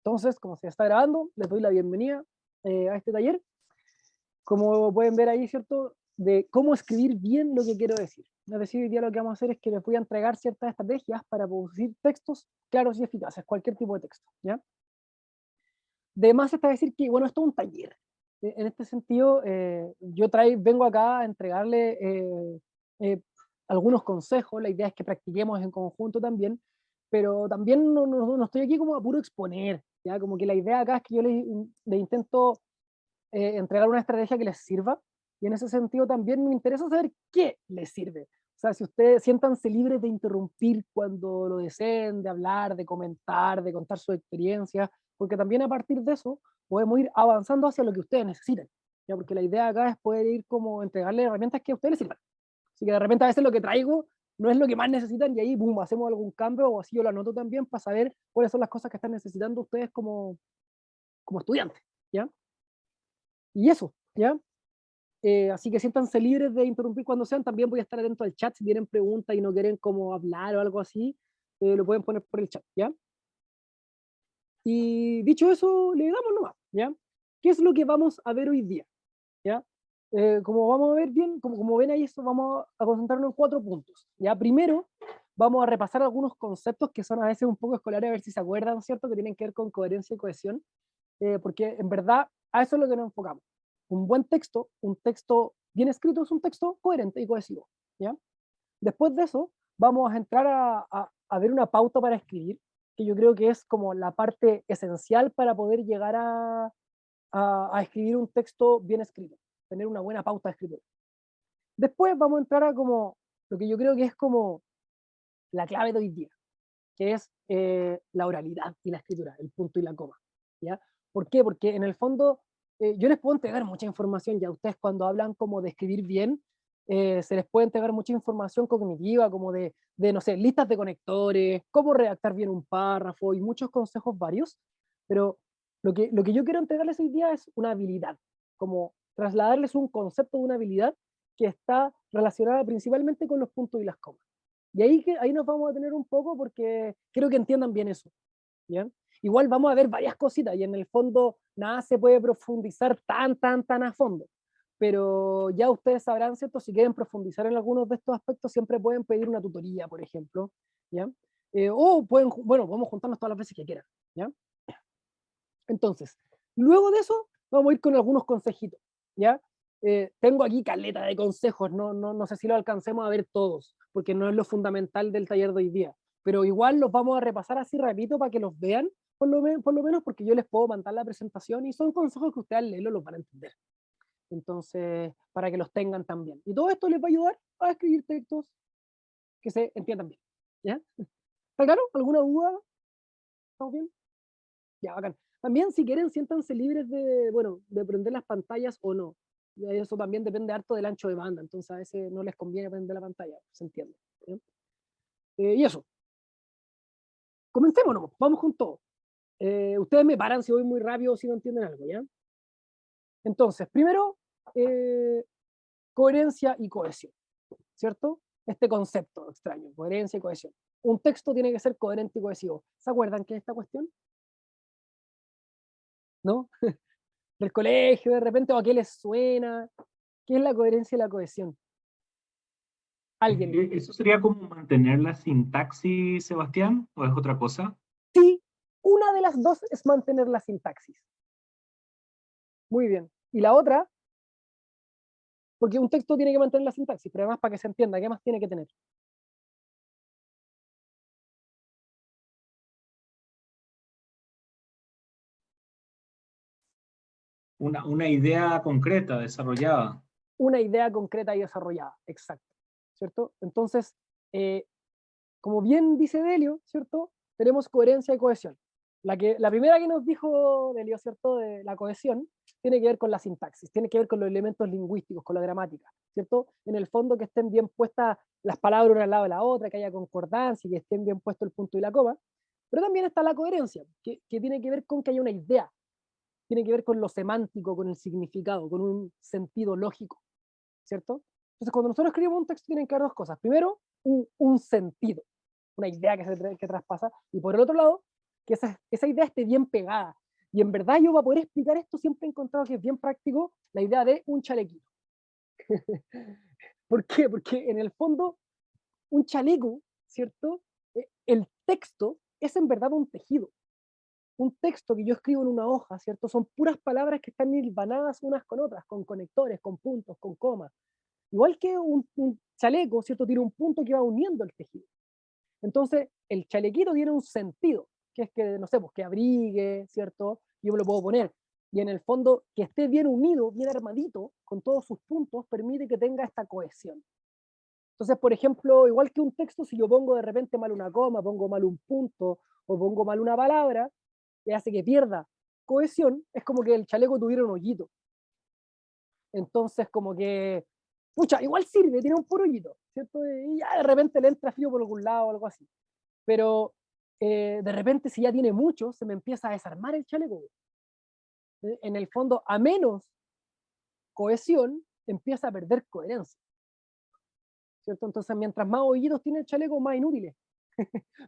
Entonces, como se está grabando, les doy la bienvenida a este taller. Como pueden ver ahí, ¿cierto? De cómo escribir bien lo que quiero decir. Es decir, hoy día lo que vamos a hacer es que les voy a entregar ciertas estrategias para producir textos claros y eficaces, cualquier tipo de texto, ¿ya? De más está decir que, bueno, esto es un taller. En este sentido, yo vengo acá a entregarle eh, algunos consejos. La idea es que practiquemos en conjunto también, pero también no estoy aquí como a puro exponer, ¿ya? Como que la idea acá es que yo le intento entregar una estrategia que les sirva, y en ese sentido también me interesa saber qué les sirve. O sea, si ustedes siéntanse libres de interrumpir cuando lo deseen, de hablar, de comentar, de contar su experiencia, porque también a partir de eso podemos ir avanzando hacia lo que ustedes necesiten, ¿ya? Porque la idea acá es poder ir como entregarles herramientas que a ustedes les sirvan. Así que de repente a veces lo que traigo no es lo que más necesitan y ahí, boom, hacemos algún cambio, o así yo lo anoto también para saber cuáles son las cosas que están necesitando ustedes como estudiantes, ¿ya? Y eso, ¿ya? Así que siéntanse libres de interrumpir cuando sean. También voy a estar atento al chat si tienen preguntas y no quieren como hablar o algo así, lo pueden poner por el chat, ¿ya? Y dicho eso, le damos nomás, ¿ya? ¿Qué es lo que vamos a ver hoy día? ¿Ya? Como vamos a ver bien, como ven ahí, eso vamos a concentrarnos en 4 puntos, ¿ya? Primero, vamos a repasar algunos conceptos que son a veces un poco escolares, a ver si se acuerdan, ¿cierto? Que tienen que ver con coherencia y cohesión, porque en verdad a eso es lo que nos enfocamos. Un texto bien escrito es un texto coherente y cohesivo, ¿ya? Después de eso, vamos a entrar a ver una pauta para escribir, que yo creo que es como la parte esencial para poder llegar a escribir un texto bien escrito, tener una buena pauta de escritura. Después vamos a entrar a como lo que yo creo que es como la clave de hoy día, que es la oralidad y la escritura, el punto y la coma, ¿ya? ¿Por qué? Porque en el fondo yo les puedo entregar mucha información, ya ustedes cuando hablan como de escribir bien, se les puede entregar mucha información cognitiva, como no sé, listas de conectores, cómo redactar bien un párrafo y muchos consejos varios, pero lo que yo quiero entregarles hoy día es una habilidad, como trasladarles un concepto de una habilidad que está relacionada principalmente con los puntos y las comas. Y ahí nos vamos a tener un poco porque quiero que entiendan bien eso, ¿ya? Igual vamos a ver varias cositas y en el fondo nada se puede profundizar tan a fondo, pero ya ustedes sabrán, ¿cierto? Si quieren profundizar en algunos de estos aspectos, siempre pueden pedir una tutoría, por ejemplo, ¿ya? O pueden, bueno, podemos juntarnos todas las veces que quieran, ¿ya? Entonces, luego de eso, vamos a ir con algunos consejitos, ¿ya? Tengo aquí caleta de consejos, no sé si lo alcancemos a ver todos, porque no es lo fundamental del taller de hoy día, pero igual los vamos a repasar así rapidito para que los vean, por lo menos porque yo les puedo mandar la presentación y son consejos que ustedes al leerlo los van a entender. Entonces, para que los tengan también. Y todo esto les va a ayudar a escribir textos que se entiendan bien, ¿ya? ¿Está claro? ¿Alguna duda? ¿Estamos bien? Ya, bacán. También, si quieren, siéntanse libres bueno, de prender las pantallas o no. Y eso también depende harto del ancho de banda, entonces a veces no les conviene prender la pantalla, se entiende, ¿ya? Y eso, comencemos, ¿no? Vamos con todo. Ustedes me paran si voy muy rápido o si no entienden algo, ¿ya? Entonces, primero, eh, coherencia y cohesión, ¿cierto? Este concepto extraño, coherencia y cohesión. Un texto tiene que ser coherente y cohesivo. ¿Se acuerdan qué es esta cuestión? ¿No? Del colegio, de repente, o a qué les suena. ¿Qué es la coherencia y la cohesión? ¿Alguien? ¿Eso sería como mantener la sintaxis, Sebastián? ¿O es otra cosa? Sí, una de las dos es mantener la sintaxis. Muy bien. Y la otra, porque un texto tiene que mantener la sintaxis, pero además para que se entienda, ¿qué más tiene que tener? Una idea concreta, desarrollada. Una idea concreta y desarrollada, exacto, ¿cierto? Entonces, eh, como bien dice Delio, ¿cierto? Tenemos coherencia y cohesión. La primera que nos dijo Delio, ¿cierto? De la cohesión, tiene que ver con la sintaxis, tiene que ver con los elementos lingüísticos, con la gramática, ¿cierto? En el fondo que estén bien puestas las palabras una al lado de la otra, que haya concordancia y que estén bien puesto el punto y la coma. Pero también está la coherencia, que tiene que ver con que haya una idea, tiene que ver con lo semántico, con el significado, con un sentido lógico, ¿cierto? Entonces, cuando nosotros escribimos un texto, tienen que haber dos cosas. Primero, un sentido, una idea que traspasa, y por el otro lado, que esa idea esté bien pegada. Y en verdad yo para poder explicar esto siempre he encontrado que es bien práctico la idea de un chalequito. ¿Por qué? Porque en el fondo un chaleco, ¿cierto? El texto es en verdad un tejido. Un texto que yo escribo en una hoja, ¿cierto? Son puras palabras que están hilvanadas unas con otras, con conectores, con puntos, con comas. Igual que un chaleco, ¿cierto? Tiene un punto que va uniendo el tejido. Entonces, el chalequito tiene un sentido, que es que, no sé, pues que abrigue, ¿cierto? Yo me lo puedo poner. Y en el fondo, que esté bien unido, bien armadito, con todos sus puntos, permite que tenga esta cohesión. Entonces, por ejemplo, igual que un texto, si yo pongo de repente mal una coma, pongo mal un punto, o pongo mal una palabra, que hace que pierda cohesión, es como que el chaleco tuviera un hoyito. Entonces, como que, pucha, igual sirve, tiene un puro hoyito, ¿cierto? Y ya de repente le entra frío por algún lado o algo así. Pero de repente, si ya tiene mucho, se me empieza a desarmar el chaleco. En el fondo, a menos cohesión, empieza a perder coherencia, ¿cierto? Entonces, mientras más hoyitos tiene el chaleco, más inútiles,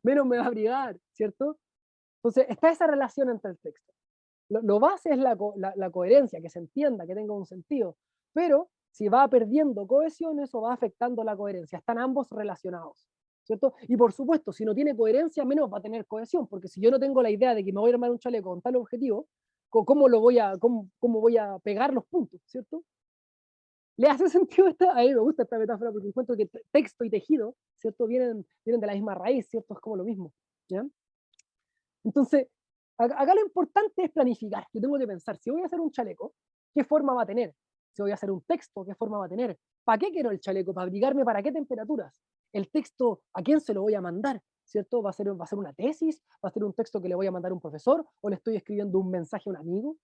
menos me va a abrigar, ¿cierto? Entonces, está esa relación entre el texto. Lo base es la coherencia, que se entienda, que tenga un sentido, pero si va perdiendo cohesión, eso va afectando la coherencia. Están ambos relacionados, ¿cierto? Y por supuesto, si no tiene coherencia, menos va a tener cohesión, porque si yo no tengo la idea de que me voy a armar un chaleco con tal objetivo, ¿cómo voy a pegar los puntos, ¿cierto? ¿Le hace sentido esta? A mí me gusta esta metáfora porque encuentro que texto y tejido, ¿cierto? Vienen de la misma raíz, ¿cierto? Es como lo mismo, ¿ya? Entonces, acá lo importante es planificar. Yo tengo que pensar, si voy a hacer un chaleco, ¿qué forma va a tener? Si voy a hacer un texto, ¿qué forma va a tener? ¿Para qué quiero el chaleco? ¿Para abrigarme para qué temperaturas? ¿El texto a quién se lo voy a mandar? ¿Cierto? ¿Va a ser una tesis? ¿Va a ser un texto que le voy a mandar a un profesor? ¿O le estoy escribiendo un mensaje a un amigo?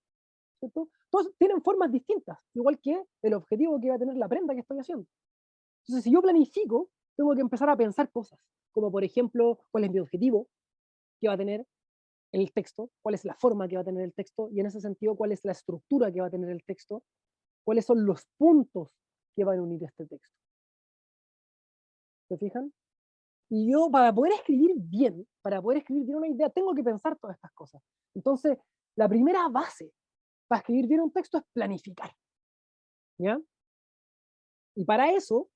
¿Cierto? Todos tienen formas distintas, igual que el objetivo que va a tener la prenda que estoy haciendo. Entonces, si yo planifico, tengo que empezar a pensar cosas, como por ejemplo, cuál es mi objetivo que va a tener el texto, cuál es la forma que va a tener el texto, y en ese sentido, cuál es la estructura que va a tener el texto, cuáles son los puntos que van a unir este texto. ¿Se fijan? Y yo, para poder escribir bien, una idea, tengo que pensar todas estas cosas. Entonces, la primera base para escribir bien un texto es planificar. ¿Ya? Y para eso,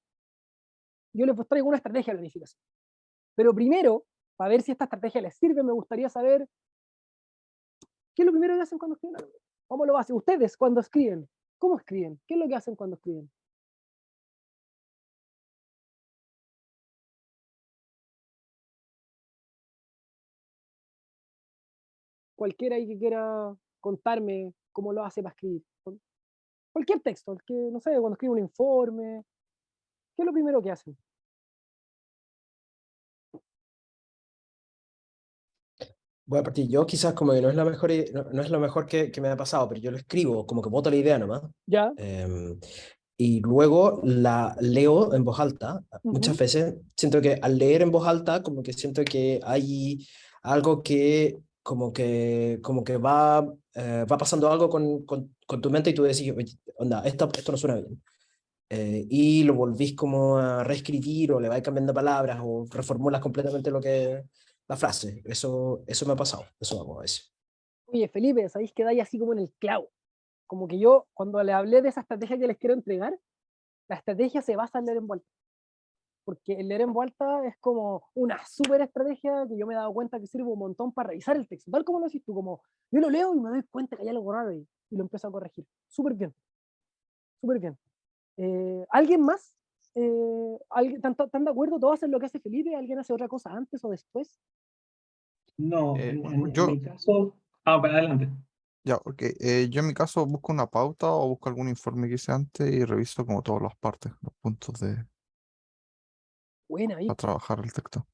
yo les traigo una estrategia de planificación. Pero primero, para ver si esta estrategia les sirve, me gustaría saber qué es lo primero que hacen cuando escriben algo. ¿Cómo lo hacen? Ustedes cuando escriben, ¿cómo escriben? ¿Qué es lo que hacen cuando escriben? Cualquiera ahí que quiera contarme cómo lo hace para escribir. Cualquier texto, el que, no sé, cuando escribe un informe, ¿qué es lo primero que hacen? Voy a partir yo, quizás como que no es la mejor, no es lo mejor que me ha pasado, pero yo lo escribo, como que boto la idea nomás. ¿Ya? Em, y luego la leo en voz alta. Muchas Ujú. veces siento que al leer en voz alta, como que siento que hay algo que como que va pasando algo con tu mente y tú decís, "Oye, onda, esto no suena bien". Y lo volvís como a reescribir o le vais cambiando palabras o reformulas completamente la frase. Eso me ha pasado, eso hago a veces. Oye, Felipe, ¿sabéis que dais así como en el clavo? Como que yo, cuando le hablé de esa estrategia que les quiero entregar, la estrategia se basa en leer en vuelta. Porque el leer en vuelta es como una súper estrategia que yo me he dado cuenta que sirve un montón para revisar el texto. Tal como lo decís tú, como yo lo leo y me doy cuenta que hay algo raro ahí y lo empiezo a corregir. Súper bien, súper bien. ¿Alguien más? ¿Están de acuerdo? ¿Todos hacen lo que hace Felipe? ¿Alguien hace otra cosa antes o después? No, en Yo, mi caso... Ah, para adelante. ya, ok. Yo en mi caso busco una pauta o busco algún informe que hice antes y reviso como todas las partes, los puntos Buena, para Víctor. trabajar el texto.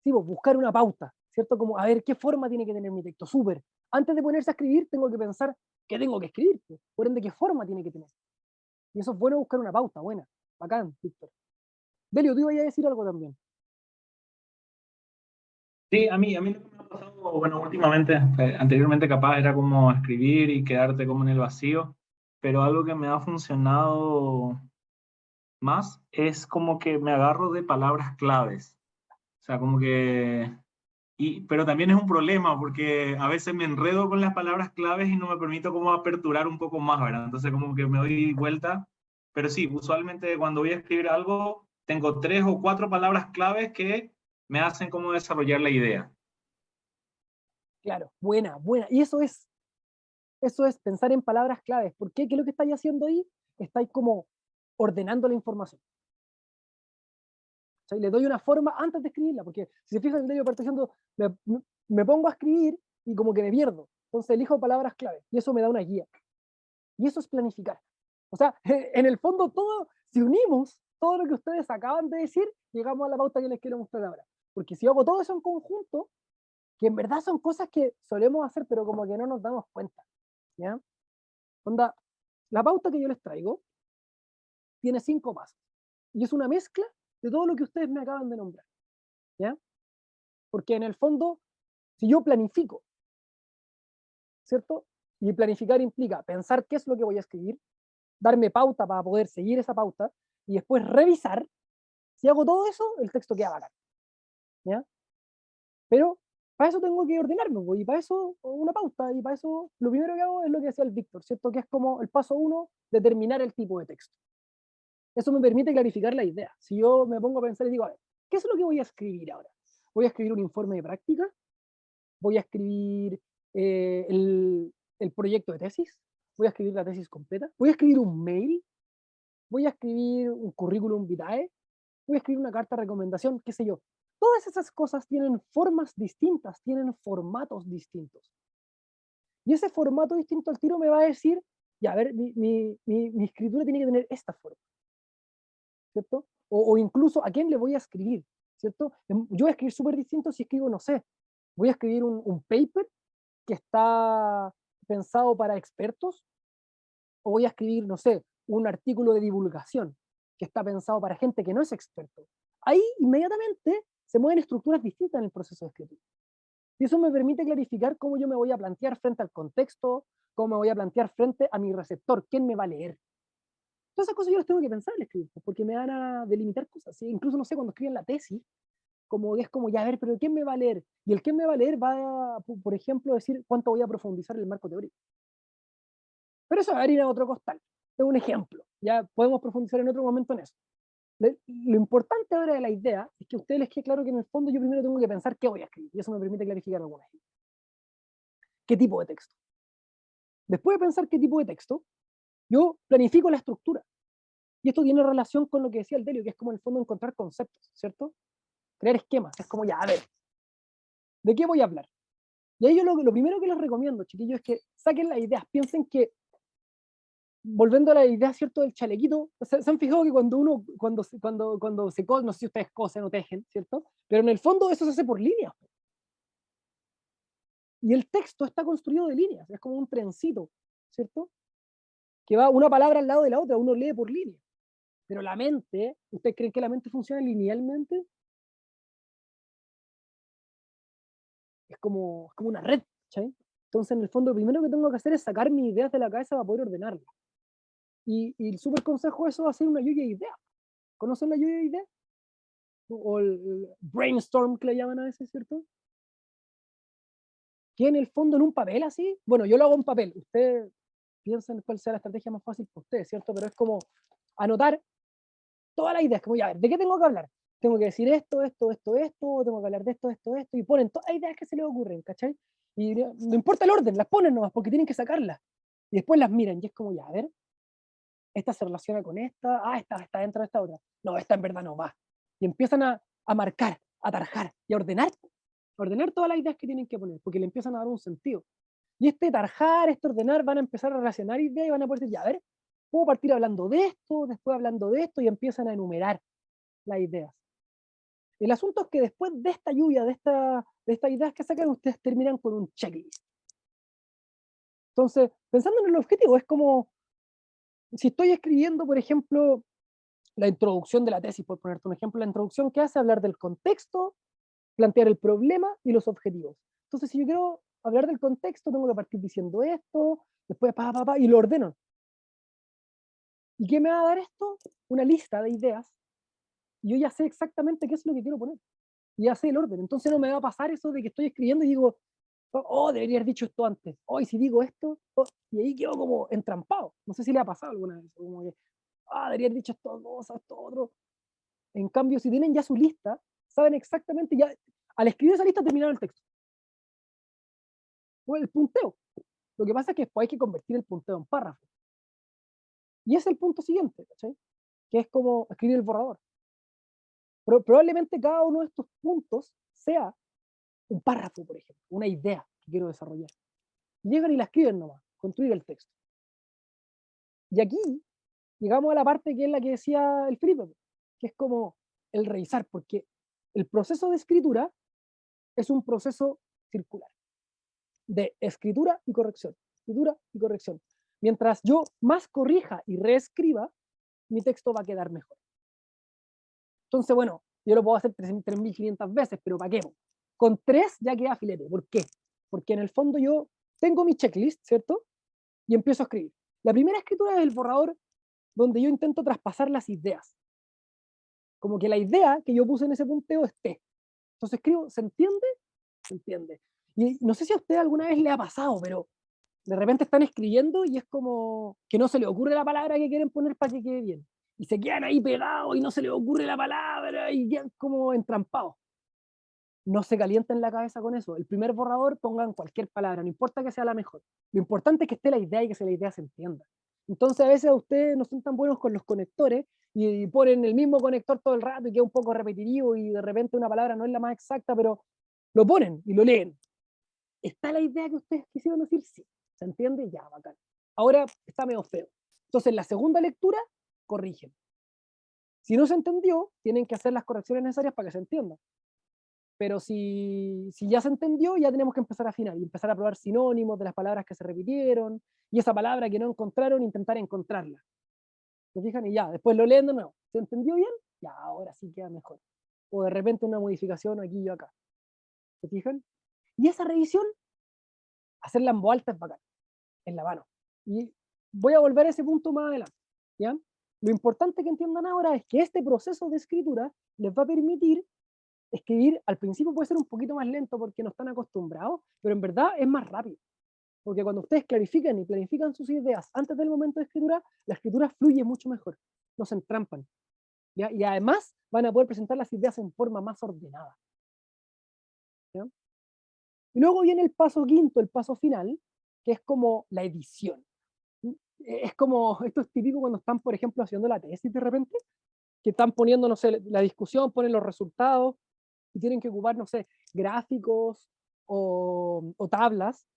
Sí, pues, buscar una pauta, ¿cierto? Como a ver qué forma tiene que tener mi texto. Súper. Antes de ponerse a escribir, tengo que pensar qué tengo que escribir, pues. Por ende, qué forma tiene que tener. Y eso es bueno buscar una pauta, buena. Bacán, Víctor. Delio, tú ibas a decir algo también. Sí, a mí lo que me ha pasado, bueno, últimamente, anteriormente capaz era como escribir y quedarte como en el vacío, pero algo que me ha funcionado más es como que me agarro de palabras claves. O sea, como que Pero también es un problema porque a veces me enredo con las palabras claves y no me permito como aperturar un poco más, ¿verdad? Entonces como que me doy vuelta. Pero sí, usualmente cuando voy a escribir algo, tengo 3 o 4 palabras claves que me hacen como desarrollar la idea. Claro, buena, buena. Y eso es pensar en palabras claves. ¿Por qué? ¿Qué es lo que estáis haciendo ahí? Estáis como ordenando la información. O sea, le doy una forma antes de escribirla, porque si se fijan, yo parto diciendo, me pongo a escribir y como que me pierdo. Entonces elijo palabras clave y eso me da una guía. Y eso es planificar. O sea, en el fondo todo, si unimos todo lo que ustedes acaban de decir, llegamos a la pauta que les quiero mostrar ahora. Porque si hago todo eso en conjunto, que en verdad son cosas que solemos hacer, pero como que no nos damos cuenta. ¿Ya? Onda, la pauta que yo les traigo tiene 5 pasos. Y es una mezcla de todo lo que ustedes me acaban de nombrar. ¿Ya? Porque en el fondo, si yo planifico, ¿cierto? Y planificar implica pensar qué es lo que voy a escribir, darme pauta para poder seguir esa pauta, y después revisar. Si hago todo eso, el texto queda bacán. ¿Ya? Pero para eso tengo que ordenarme, y para eso una pauta, y para eso lo primero que hago es lo que decía el Víctor, ¿cierto? Que es como el paso 1, determinar el tipo de texto. Eso me permite clarificar la idea. Si yo me pongo a pensar y digo, a ver, ¿qué es lo que voy a escribir ahora? ¿Voy a escribir un informe de práctica? ¿Voy a escribir el proyecto de tesis? ¿Voy a escribir la tesis completa? ¿Voy a escribir un mail? ¿Voy a escribir un currículum vitae? ¿Voy a escribir una carta de recomendación? ¿Qué sé yo? Todas esas cosas tienen formas distintas, tienen formatos distintos. Y ese formato distinto al tiro me va a decir, ya, a ver, mi escritura tiene que tener esta forma, ¿cierto? O incluso a quién le voy a escribir, ¿cierto? Yo voy a escribir súper distinto si escribo, no sé, voy a escribir un paper que está pensado para expertos, o voy a escribir, no sé, un artículo de divulgación que está pensado para gente que no es experto. Ahí inmediatamente se mueven estructuras distintas en el proceso de escritura. Y eso me permite clarificar cómo yo me voy a plantear frente al contexto, cómo me voy a plantear frente a mi receptor, quién me va a leer. Todas esas cosas yo las tengo que pensar al escribir, porque me van a delimitar cosas. ¿Sí? Incluso, no sé, cuando escriben la tesis, como es como, ya, a ver, pero ¿quién me va a leer? Y el quién me va a leer va a, por ejemplo, decir cuánto voy a profundizar en el marco teórico. Pero eso va a ir a otro costal. Es un ejemplo. Ya podemos profundizar en otro momento en eso. Lo importante ahora de la idea es que a ustedes les quede claro que en el fondo yo primero tengo que pensar qué voy a escribir. Y eso me permite clarificar algunas ideas. ¿Qué tipo de texto? Después de pensar qué tipo de texto, yo planifico la estructura. Y esto tiene relación con lo que decía el Delio, que es como en el fondo encontrar conceptos, ¿cierto? Crear esquemas. Es como, ya, a ver, ¿de qué voy a hablar? Y ahí yo lo primero que les recomiendo, chiquillos, es que saquen las ideas. Piensen que, volviendo a la idea, ¿cierto?, del chalequito, se han fijado que cuando se cose, no sé si ustedes cosen o tejen, ¿cierto? Pero en el fondo eso se hace por líneas. Y el texto está construido de líneas, es como un trencito, ¿cierto? Que va una palabra al lado de la otra, uno lee por línea. Pero la mente, ¿ustedes creen que la mente funciona linealmente? Es como una red, ¿sí? Entonces, en el fondo, lo primero que tengo que hacer es sacar mis ideas de la cabeza para poder ordenarlas. Y el súper consejo de eso va a ser una lluvia de ideas. ¿Conocen la lluvia de ideas? O el brainstorm que le llaman a veces, ¿cierto? Que en el fondo en un papel así, bueno, yo lo hago en papel, ustedes piensen cuál sea la estrategia más fácil para ustedes, ¿cierto? Pero es como anotar todas las ideas, como ya, a ver, ¿de qué tengo que hablar? Tengo que decir esto, tengo que hablar de esto, y ponen todas las ideas que se les ocurren, ¿cachai? Y no importa el orden, las ponen nomás, porque tienen que sacarlas. Y después las miran, y es como, ya, a ver, esta se relaciona con esta, esta está dentro de esta otra. No, esta en verdad no va. Y empiezan a marcar, a tarjar y a ordenar todas las ideas que tienen que poner, porque le empiezan a dar un sentido. Y este tarjar, este ordenar, van a empezar a relacionar ideas y van a poder decir, ya, a ver, puedo partir hablando de esto, después hablando de esto, y empiezan a enumerar las ideas. El asunto es que después de esta lluvia, de estas ideas que sacan, ustedes terminan con un checklist. Entonces, pensando en el objetivo, es como, si estoy escribiendo, por ejemplo, la introducción de la tesis, por ponerte un ejemplo, la introducción que hace hablar del contexto, plantear el problema y los objetivos. Entonces, si yo quiero hablar del contexto, tengo que partir diciendo esto, después y lo ordeno. ¿Y qué me va a dar esto? Una lista de ideas. Y yo ya sé exactamente qué es lo que quiero poner. y hace el orden. Entonces no me va a pasar eso de que estoy escribiendo y digo, oh, debería haber dicho esto antes. Oh, y si digo esto, oh, y ahí quedo como entrampado. No sé si le ha pasado alguna vez. Como que, debería haber dicho esto, cosa, esto, otro. En cambio, si tienen ya su lista, saben exactamente ya, al escribir esa lista terminaron el texto. O el punteo. Lo que pasa es que después hay que convertir el punteo en párrafo. Y es el punto siguiente, ¿cachai? Que es como escribir el borrador. Pero probablemente cada uno de estos puntos sea un párrafo, por ejemplo, una idea que quiero desarrollar. Llegan y la escriben nomás, construir el texto. Y aquí llegamos a la parte que es la que decía el Felipe, que es como el revisar, porque el proceso de escritura es un proceso circular, de escritura y corrección, escritura y corrección. Mientras yo más corrija y reescriba, mi texto va a quedar mejor. Entonces, bueno, yo lo puedo hacer 3.500 veces, pero ¿para qué? Con 3 ya queda filete. ¿Por qué? Porque en el fondo yo tengo mi checklist, ¿cierto? Y empiezo a escribir. La primera escritura es el borrador donde yo intento traspasar las ideas. Como que la idea que yo puse en ese punteo esté. Entonces escribo, ¿se entiende? Se entiende. Y no sé si a usted alguna vez le ha pasado, pero de repente están escribiendo y es como que no se le ocurre la palabra que quieren poner para que quede bien. Y se quedan ahí pegados y no se les ocurre la palabra y quedan como entrampados. No se calienten la cabeza con eso. El primer borrador pongan cualquier palabra, no importa que sea la mejor. Lo importante es que esté la idea y que la idea se entienda. Entonces a veces ustedes no son tan buenos con los conectores y ponen el mismo conector todo el rato y queda un poco repetitivo y de repente una palabra no es la más exacta, pero lo ponen y lo leen. ¿Está la idea que ustedes quisieron decir? Sí. ¿Se entiende? Ya, bacán. Ahora está medio feo. Entonces en la segunda lectura, corrigen. Si no se entendió, tienen que hacer las correcciones necesarias para que se entienda. Pero si ya se entendió, ya tenemos que empezar a afinar y empezar a probar sinónimos de las palabras que se repitieron y esa palabra que no encontraron, intentar encontrarla. ¿Se fijan? Y ya, después lo leen de nuevo. ¿Se entendió bien? Ya, ahora sí queda mejor. O de repente una modificación aquí y acá. ¿Se fijan? Y esa revisión, hacerla en voz alta es bacán, en la mano. Y voy a volver a ese punto más adelante. ¿Ya? Lo importante que entiendan ahora es que este proceso de escritura les va a permitir escribir. Al principio puede ser un poquito más lento porque no están acostumbrados, pero en verdad es más rápido. Porque cuando ustedes clarifican y planifican sus ideas antes del momento de escritura, la escritura fluye mucho mejor, no se entrampan. ¿Ya? Y además van a poder presentar las ideas en forma más ordenada. ¿Ya? Y luego viene el paso quinto, el paso final, que es como la edición. Es como, esto es típico cuando están, por ejemplo, haciendo la tesis de repente, que están poniendo, no sé, la discusión, ponen los resultados, y tienen que ocupar, no sé, gráficos o tablas,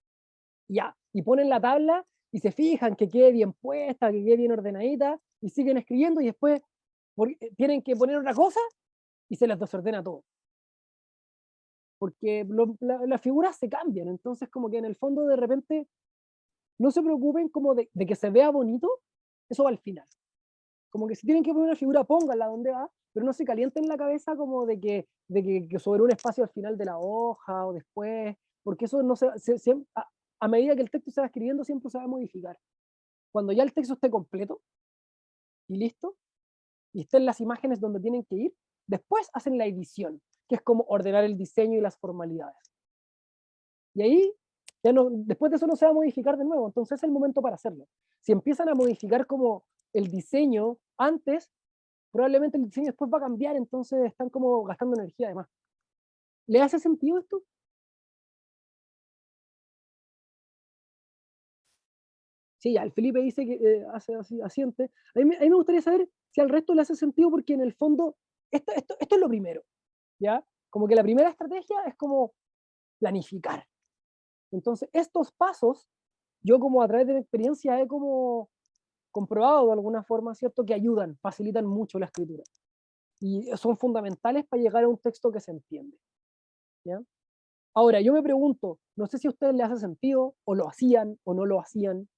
ya, y ponen la tabla y se fijan que quede bien puesta, que quede bien ordenadita, y siguen escribiendo y después tienen que poner otra cosa y se les desordena todo. Porque las figuras se cambian, entonces como que en el fondo de repente no se preocupen como de que se vea bonito, eso va al final. Como que si tienen que poner una figura, pónganla donde va, pero no se calienten la cabeza como de que sobre un espacio al final de la hoja o después, porque eso no a medida que el texto se va escribiendo siempre se va a modificar. Cuando ya el texto esté completo y listo, y estén las imágenes donde tienen que ir, después hacen la edición, que es como ordenar el diseño y las formalidades. Y ahí, ya no, después de eso no se va a modificar de nuevo, entonces es el momento para hacerlo. Si empiezan a modificar como el diseño antes, probablemente el diseño después va a cambiar, entonces están como gastando energía además. ¿Le hace sentido esto? Sí, ya, el Felipe dice que hace así, asiente. A mí me gustaría saber si al resto le hace sentido, porque en el fondo, esto es lo primero, ¿ya? Como que la primera estrategia es como planificar. Entonces, estos pasos, yo como a través de mi experiencia he como comprobado de alguna forma, ¿cierto?, que ayudan, facilitan mucho la escritura. Y son fundamentales para llegar a un texto que se entiende, ¿ya? Ahora, yo me pregunto, no sé si a ustedes les hace sentido, o lo hacían, o no lo hacían.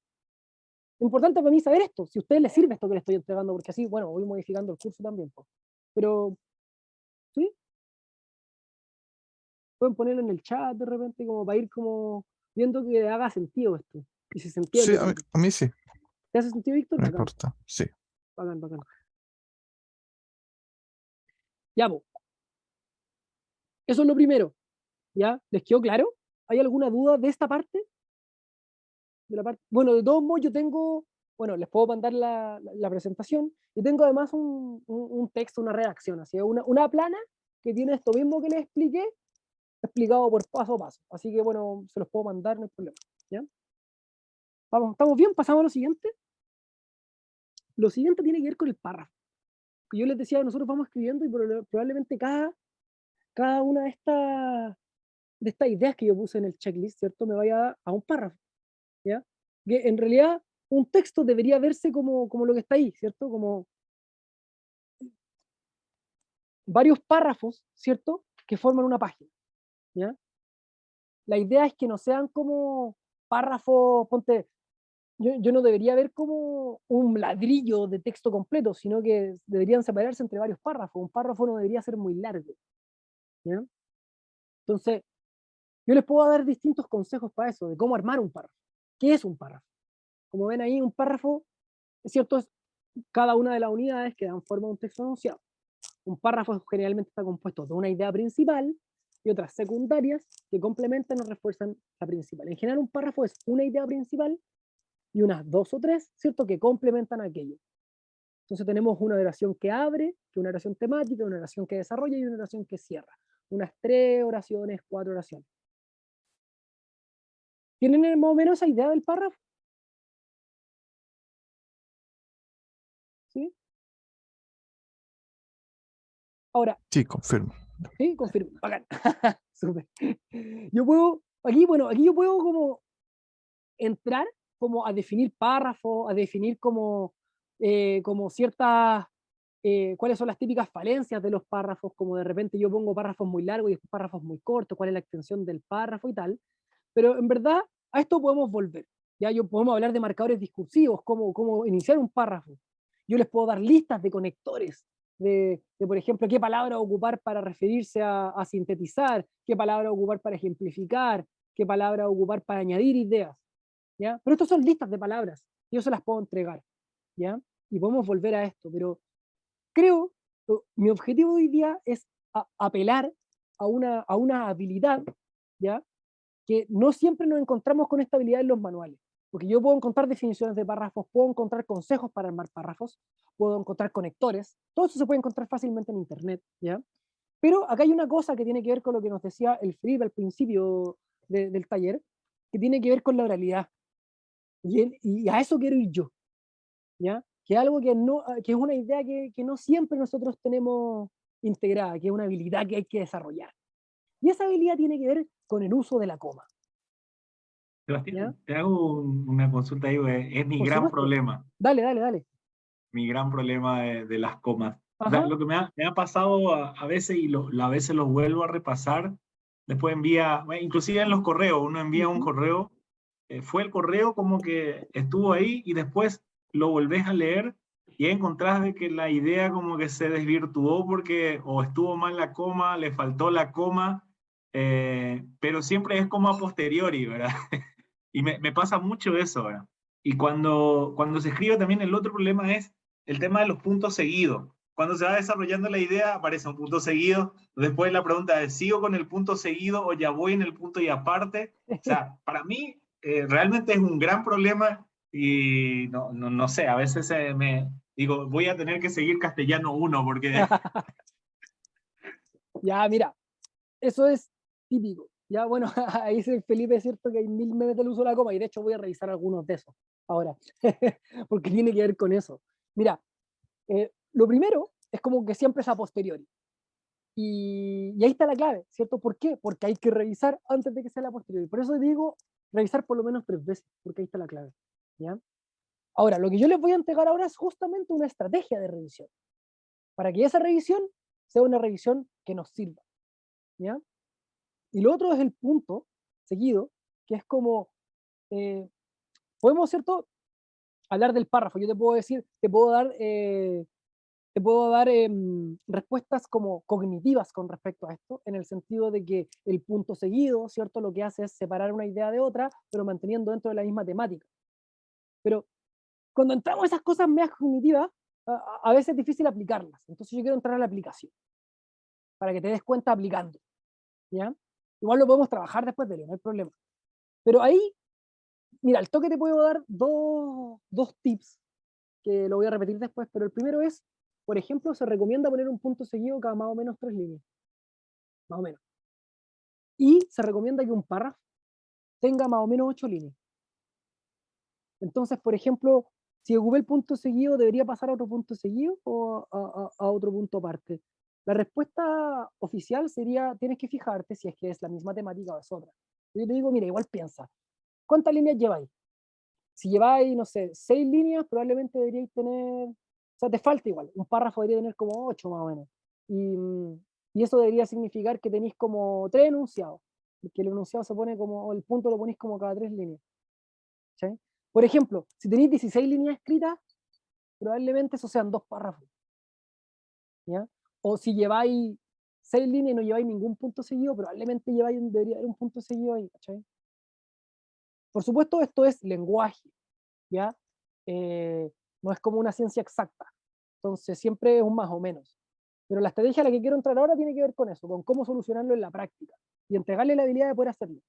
Lo importante para mí es saber esto, si a ustedes les sirve esto que les estoy entregando, porque así, bueno, voy modificando el curso también. Pues. Pero, ¿sí? Pueden ponerlo en el chat de repente, como para ir como viendo que haga sentido esto. Y si se Sí, entiende también. a mí sí, ¿Te hace sentido, Víctor? no Bacán, importa. Sí. bacán, bacán. Ya, pues. Eso es lo primero. ¿Ya? ¿Les quedó claro? ¿Hay alguna duda de esta parte? Bueno, de todos modos yo tengo, bueno, les puedo mandar la presentación y tengo además un texto, una redacción, así, una plana que tiene esto mismo que les expliqué, explicado por paso a paso. Así que bueno, se los puedo mandar, no hay problema. ¿Ya? ¿Estamos bien? ¿Pasamos a lo siguiente? Lo siguiente tiene que ver con el párrafo. Que yo les decía, nosotros vamos escribiendo y probablemente cada una de estas ideas que yo puse en el checklist, ¿cierto? Me vaya a un párrafo. ¿Ya? Que en realidad un texto debería verse como lo que está ahí, ¿cierto? Como varios párrafos, ¿cierto? Que forman una página, ¿ya? La idea es que no sean como párrafos, ponte, yo no debería ver como un ladrillo de texto completo, sino que deberían separarse entre varios párrafos. Un párrafo no debería ser muy largo, ¿ya? Entonces, yo les puedo dar distintos consejos para eso, de cómo armar un párrafo. ¿Qué es un párrafo? Como ven ahí, un párrafo, es cierto, es cada una de las unidades que dan forma a un texto enunciado. Un párrafo generalmente está compuesto de una idea principal y otras secundarias que complementan o refuerzan la principal. En general, un párrafo es una idea principal y unas dos o tres, ¿cierto?, que complementan aquello. Entonces tenemos una oración que abre, que una oración temática, una oración que desarrolla y una oración que cierra. Unas 3 oraciones, 4 oraciones. ¿Tienen más o menos esa idea del párrafo? ¿Sí? Ahora, Sí, confirmo. sí, confirmo. Bacán. Súper. Yo puedo, aquí yo puedo como entrar como a definir párrafos, a definir como ciertas, cuáles son las típicas falencias de los párrafos, como de repente yo pongo párrafos muy largos y párrafos muy cortos, cuál es la extensión del párrafo y tal, pero en verdad a esto podemos volver. Ya podemos hablar de marcadores discursivos, cómo iniciar un párrafo. Yo les puedo dar listas de conectores, por ejemplo, qué palabra ocupar para referirse a sintetizar, qué palabra ocupar para ejemplificar, qué palabra ocupar para añadir ideas. ¿Ya? Pero estas son listas de palabras, yo se las puedo entregar, ¿ya? Y podemos volver a esto, pero creo que mi objetivo hoy día es apelar a una habilidad, ¿ya? Que no siempre nos encontramos con esta habilidad en los manuales, porque yo puedo encontrar definiciones de párrafos, puedo encontrar consejos para armar párrafos, puedo encontrar conectores, todo eso se puede encontrar fácilmente en internet, ¿ya? Pero acá hay una cosa que tiene que ver con lo que nos decía el Felipe al principio del taller, que tiene que ver con la oralidad. Y a eso quiero ir yo, ¿ya? Que es algo que es una idea que no siempre nosotros tenemos integrada, que es una habilidad que hay que desarrollar. Y esa habilidad tiene que ver con el uso de la coma, ¿ya? Sebastián, te hago una consulta ahí, es mi Por gran supuesto. problema, Dale, dale, dale. mi gran problema de las comas. O sea, Ajá. lo que me ha pasado a veces y a veces los vuelvo a repasar, después envía, bueno, inclusive en los correos, uno envía un Ujú. correo, fue el correo como que estuvo ahí y después lo volvés a leer y ahí encontrás de que la idea como que se desvirtuó porque o estuvo mal la coma, le faltó la coma, pero siempre es como a posteriori, ¿verdad? Y me pasa mucho eso, ¿verdad? Y cuando se escribe también el otro problema es el tema de los puntos seguidos. Cuando se va desarrollando la idea, aparece un punto seguido. Después la pregunta es, ¿sigo con el punto seguido o ya voy en el punto y aparte? O sea, para mí realmente es un gran problema y no sé, a veces me digo, voy a tener que seguir castellano 1 porque... Ya, mira, eso es típico. Ya, bueno, ahí dice Felipe, es cierto que hay 1000 memes del uso de la coma, y de hecho voy a revisar algunos de esos ahora, porque tiene que ver con eso. Mira, lo primero es como que siempre es a posteriori. Y ahí está la clave, ¿cierto? ¿Por qué? Porque hay que revisar antes de que sea la posteriori. Por eso digo, revisar por lo menos 3 veces, porque ahí está la clave. ¿Ya? Ahora, lo que yo les voy a entregar ahora es justamente una estrategia de revisión, para que esa revisión sea una revisión que nos sirva. ¿Ya? Y lo otro es el punto seguido, que es como, podemos, ¿cierto?, hablar del párrafo. Yo te puedo decir, te puedo dar respuestas como cognitivas con respecto a esto, en el sentido de que el punto seguido, ¿cierto?, lo que hace es separar una idea de otra, pero manteniendo dentro de la misma temática. Pero cuando entramos a esas cosas medias cognitivas, a veces es difícil aplicarlas. Entonces yo quiero entrar a la aplicación, para que te des cuenta aplicando. ¿ya? Igual lo podemos trabajar después de él, no hay problema. Pero ahí, mira, al toque te puedo dar dos tips, que lo voy a repetir después, pero el primero es, por ejemplo, se recomienda poner un punto seguido cada más o menos 3 líneas, más o menos. Y se recomienda que un párrafo tenga más o menos 8 líneas. Entonces, por ejemplo, si ocupé el punto seguido, ¿debería pasar a otro punto seguido o a otro punto aparte? La respuesta oficial sería, tienes que fijarte si es que es la misma temática o es otra. Yo te digo, mira, igual piensa, ¿cuántas líneas lleváis? Si lleváis, no sé, 6 líneas, probablemente deberíais tener, o sea, te falta igual, un párrafo debería tener como 8 más o menos. Y eso debería significar que tenéis como 3 enunciados, porque el enunciado se pone como, o el punto lo ponéis como cada 3 líneas. ¿Sí? Por ejemplo, si tenéis 16 líneas escritas, probablemente esos sean 2 párrafos. ¿Ya? O si lleváis 6 líneas y no lleváis ningún punto seguido, probablemente debería haber un punto seguido ahí. ¿Cachai? Por supuesto, esto es lenguaje, ¿ya? No es como una ciencia exacta. Entonces, siempre es un más o menos. Pero la estrategia a la que quiero entrar ahora tiene que ver con eso, con cómo solucionarlo en la práctica y entregarle la habilidad de poder hacerlo.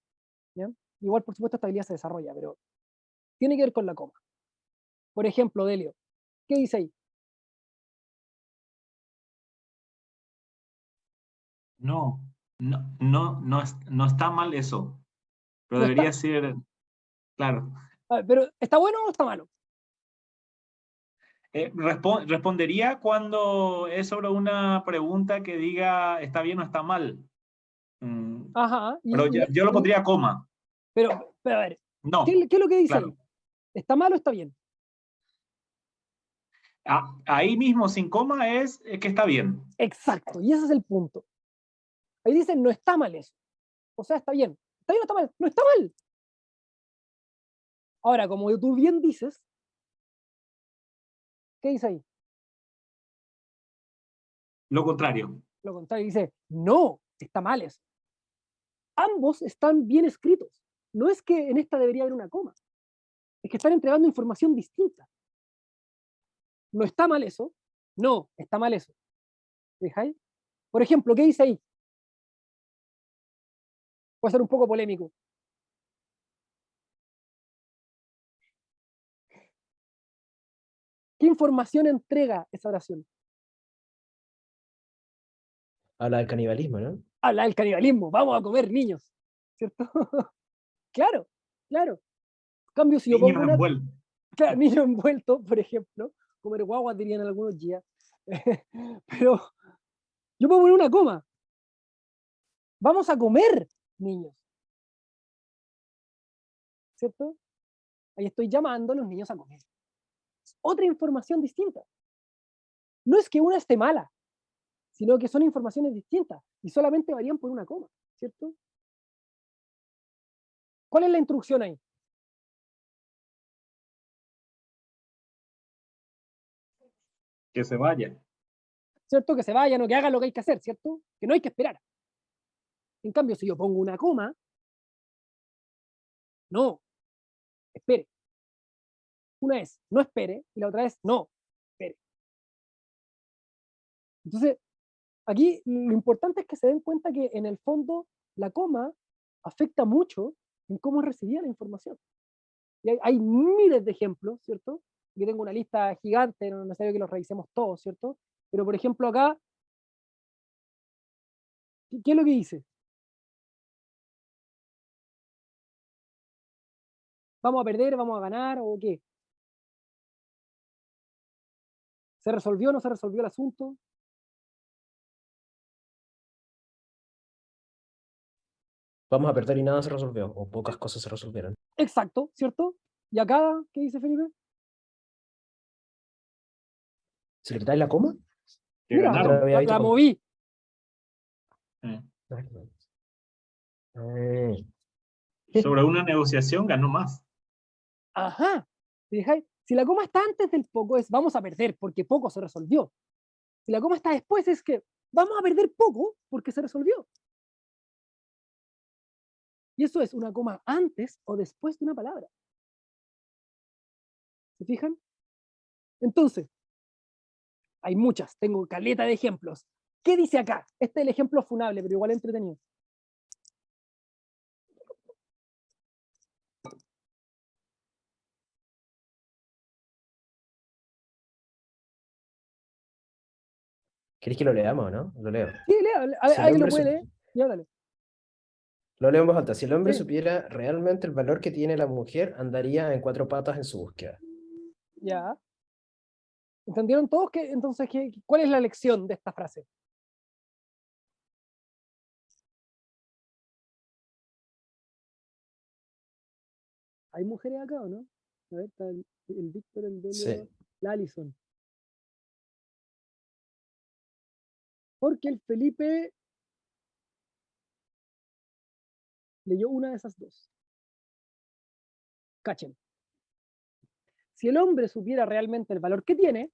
¿Ya? Igual, por supuesto, esta habilidad se desarrolla, pero tiene que ver con la coma. Por ejemplo, Delio, ¿qué dice ahí? No, no está mal eso, pero No está, debería ser, claro. a ver, pero ¿está bueno o está malo? Respondería cuando es sobre una pregunta que diga está bien o está mal. Ajá, Pero yo lo pondría coma. pero a ver, No, ¿qué es lo que dice ahí? claro. ¿Está mal o está bien? Ahí mismo sin coma es que está bien. Exacto, y ese es el punto. Ahí dicen, no está mal eso. O sea, está bien. ¿Está bien o está mal? No está mal. Ahora, como tú bien dices, ¿qué dice ahí? Lo contrario. Lo contrario, dice, no, está mal eso. Ambos están bien escritos. No es que en esta debería haber una coma, es que están entregando información distinta. No está mal eso, no, está mal eso. ¿Fijáis? Por ejemplo, ¿qué dice ahí? Puede ser un poco polémico. ¿Qué información entrega esa oración? Habla del canibalismo, ¿no? Habla del canibalismo, vamos a comer niños, ¿cierto? Claro, claro. En cambio, si yo Niños pongo una, envueltos. claro, niño envuelto, por ejemplo, comer guaguas dirían algunos días, pero yo puedo poner una coma, vamos a comer niños, ¿cierto? Ahí estoy llamando a los niños a comer. Otra información distinta. No es que una esté mala, sino que son informaciones distintas y solamente varían por una coma, ¿cierto? ¿Cuál es la instrucción ahí? Que se vaya. ¿Cierto? Que se vayan o que hagan lo que hay que hacer, ¿cierto? Que no hay que esperar. En cambio, si yo pongo una coma, no, espere. Una es no espere y la otra es no, espere. Entonces, aquí lo importante es que se den cuenta que en el fondo la coma afecta mucho en cómo es recibida la información. Y hay miles de ejemplos, ¿cierto? Yo tengo una lista gigante, no es necesario que los revisemos todos, ¿cierto? Pero por ejemplo acá, ¿qué es lo que dice? ¿Vamos a perder, vamos a ganar o qué? ¿Se resolvió o no se resolvió el asunto? Vamos a perder y nada se resolvió, o pocas cosas se resolvieron. Exacto, ¿cierto? ¿Y acá qué dice Felipe? ¿Si le quitáis la coma? Que Mira, Yo lo ganaron. había visto la con... moví. Eh, Eh, Sobre una negociación ganó más. Ajá. ¿Te fijáis? Si la coma está antes del poco es vamos a perder porque poco se resolvió. Si la coma está después es que vamos a perder poco porque se resolvió. Y eso es una coma antes o después de una palabra. ¿Se fijan? Entonces, hay muchas, tengo caleta de ejemplos. ¿Qué dice acá? Este es el ejemplo funable, pero igual entretenido. ¿Querés que lo leamos, no? Lo leo. Sí, lea, Si el alguien lo hombre puede sup- leer. Ya, dale. Lo leo en voz alta. Si el hombre Sí, supiera realmente el valor que tiene la mujer, andaría en cuatro patas en su búsqueda. ya. ¿Entendieron todos que entonces cuál es la lección de esta frase? ¿Hay mujeres acá o no? A ver, está el Víctor, el Delio, Sí. la Alison. Porque el Felipe leyó una de esas dos. Cachen. Si el hombre supiera realmente el valor que tiene,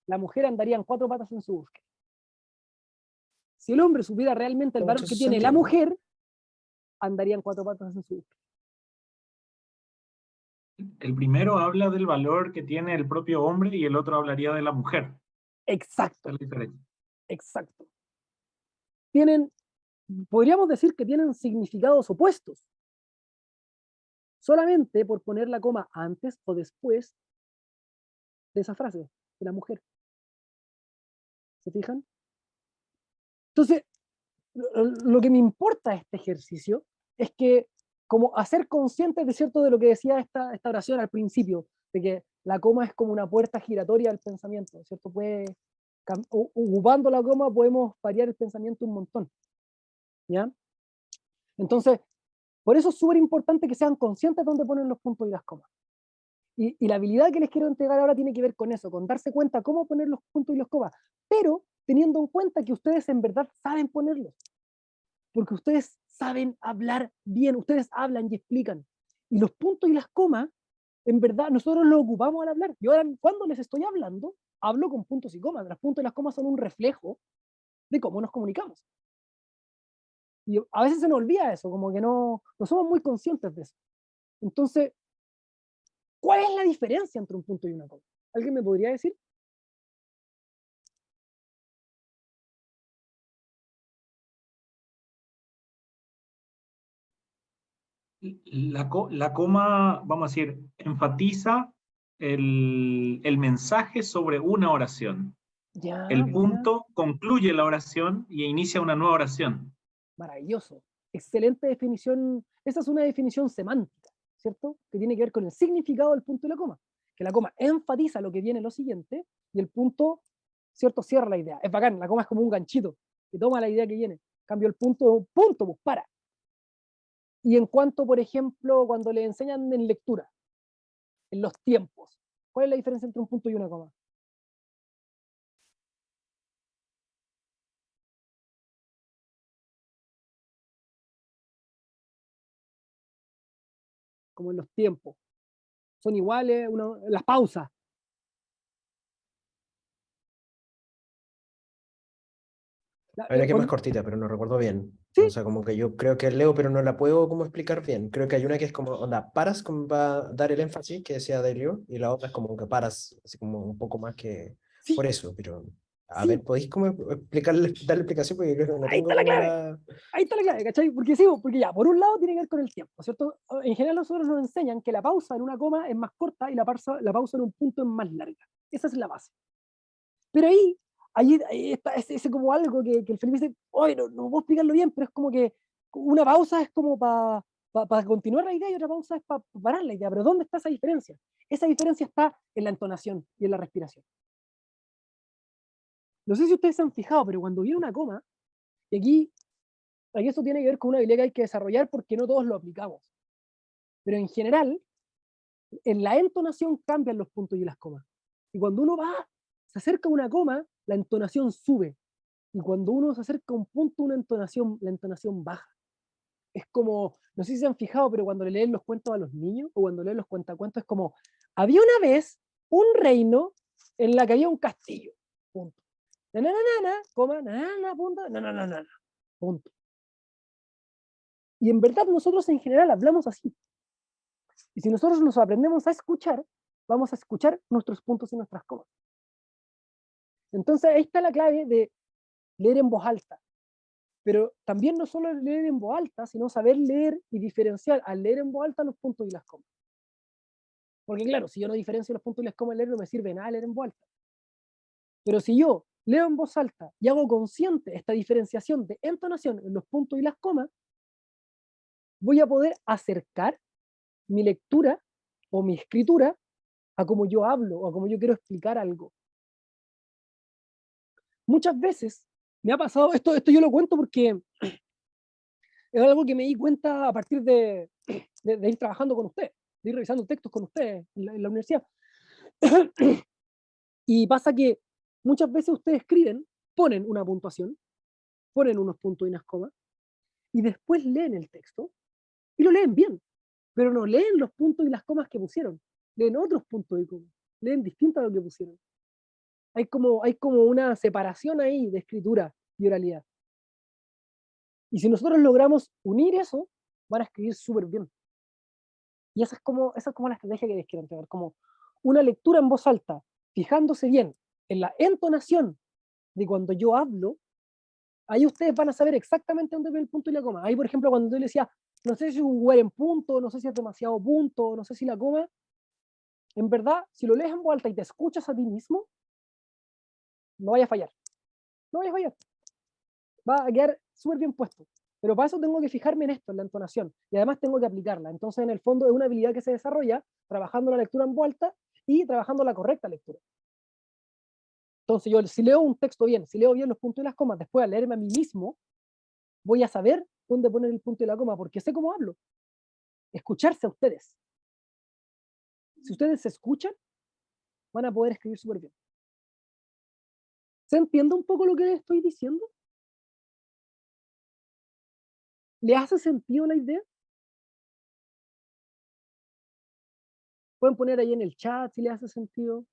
la mujer andaría en cuatro patas en su búsqueda. Si el hombre supiera realmente el Con valor mucho que tiene la sentido. mujer, andaría en cuatro patas en su búsqueda. El primero habla del valor que tiene el propio hombre y el otro hablaría de la mujer. Esa Exacto, es la diferencia. exacto. Podríamos decir que tienen significados opuestos. Solamente por poner la coma antes o después de esa frase, de la mujer. ¿Se fijan? Entonces, lo que me importa de este ejercicio es que, como hacer conscientes de cierto de lo que decía esta oración al principio, de que la coma es como una puerta giratoria del pensamiento, ¿cierto? Ocupando la coma podemos variar el pensamiento un montón, ¿ya? Entonces, por eso es súper importante que sean conscientes de dónde ponen los puntos y las comas. Y la habilidad que les quiero entregar ahora tiene que ver con eso, con darse cuenta cómo poner los puntos y las comas, pero teniendo en cuenta que ustedes en verdad saben ponerlos, porque ustedes saben hablar bien, ustedes hablan y explican. Y los puntos y las comas, en verdad, nosotros los ocupamos al hablar. Yo ahora, cuando les estoy hablando, hablo con puntos y comas. Los puntos y las comas son un reflejo de cómo nos comunicamos. Y a veces se nos olvida eso, como que no somos muy conscientes de eso. Entonces, ¿cuál es la diferencia entre un punto y una coma? ¿Alguien me podría decir? La coma, vamos a decir, enfatiza el mensaje sobre una oración. Ya, El buena, punto concluye la oración y inicia una nueva oración. maravilloso. Excelente definición. Esa es una definición semántica, ¿cierto? Que tiene que ver con el significado del punto y la coma. Que la coma enfatiza lo que viene lo siguiente y el punto, ¿cierto? Cierra la idea. Es bacán, la coma es como un ganchito que toma la idea que viene. Cambio el punto, pues para. Y en cuanto, por ejemplo, cuando le enseñan en lectura, en los tiempos, ¿cuál es la diferencia entre un punto y una coma? Como en los tiempos. Son iguales, las pausas. Hay una que es más Cuando, cortita, pero no recuerdo bien. O sí, sea, como que yo creo que leo, pero no la puedo como explicar bien. Creo que hay una que es como, onda, paras como para dar el énfasis que decía Delio, y la otra es como que paras, así como un poco más que sí, por eso, pero a ver, sí. ¿podéis como explicarle, darle explicación? Porque creo que no Ahí está tengo la como clave. la... Ahí está la clave, ¿cachai? Porque sí, porque ya, por un lado tiene que ver con el tiempo, ¿cierto? En general nosotros nos enseñan que la pausa en una coma es más corta y la pausa en un punto es más larga. Esa es la base. Pero ahí está ese como algo que el Felipe dice, oye, no puedo explicarlo bien, pero es como que una pausa es como para continuar la idea y otra pausa es para parar la idea. Pero ¿dónde está esa diferencia? Esa diferencia está en la entonación y en la respiración. No sé si ustedes se han fijado, pero cuando viene una coma, y aquí esto tiene que ver con una habilidad que hay que desarrollar porque no todos lo aplicamos. Pero en general, en la entonación cambian los puntos y las comas. Y cuando uno se acerca a una coma, la entonación sube. Y cuando uno se acerca a un punto, la entonación baja. Es como, no sé si se han fijado, pero cuando le leen los cuentos a los niños o cuando leen los cuentacuentos, es como, había una vez un reino en la que había un castillo. Punto. Na, na, na, na, coma, na, na, na, punto, na, na, na, na, punto. Y en verdad nosotros en general hablamos así. Y si nosotros nos aprendemos a escuchar, vamos a escuchar nuestros puntos y nuestras comas. Entonces ahí está la clave de leer en voz alta. Pero también no solo leer en voz alta, sino saber leer y diferenciar al leer en voz alta los puntos y las comas. Porque claro, si yo no diferencio los puntos y las comas al leer, no me sirve nada leer en voz alta. Pero si yo leo en voz alta y hago consciente esta diferenciación de entonación en los puntos y las comas, voy a poder acercar mi lectura o mi escritura a cómo yo hablo o a cómo yo quiero explicar algo. Muchas veces me ha pasado, esto yo lo cuento porque es algo que me di cuenta a partir de ir trabajando con ustedes, de ir revisando textos con ustedes en la universidad. Y pasa que muchas veces ustedes escriben, ponen una puntuación, ponen unos puntos y unas comas, y después leen el texto, y lo leen bien, pero no leen los puntos y las comas que pusieron, leen otros puntos y comas, leen distinto a lo que pusieron. Hay como una separación ahí de escritura y oralidad. Y si nosotros logramos unir eso, van a escribir súper bien. Y esa es como la estrategia que les quiero entregar, como una lectura en voz alta, fijándose bien en la entonación de cuando yo hablo, ahí ustedes van a saber exactamente dónde ve el punto y la coma. Ahí, por ejemplo, cuando yo le decía, no sé si es un lugar en punto, no sé si es demasiado punto, no sé si la coma, en verdad, si lo lees en voz alta y te escuchas a ti mismo, no vaya a fallar. No vaya a fallar. Va a quedar súper bien puesto. Pero para eso tengo que fijarme en esto, en la entonación. Y además tengo que aplicarla. Entonces, en el fondo, es una habilidad que se desarrolla trabajando la lectura en voz alta y trabajando la correcta lectura. Entonces, yo si leo un texto bien, si leo bien los puntos y las comas, después al leerme a mí mismo, voy a saber dónde poner el punto y la coma, porque sé cómo hablo. Escucharse a ustedes. Si ustedes se escuchan, van a poder escribir súper bien. ¿Se entiende un poco lo que les estoy diciendo? ¿Le hace sentido la idea? Pueden poner ahí en el chat si le hace sentido.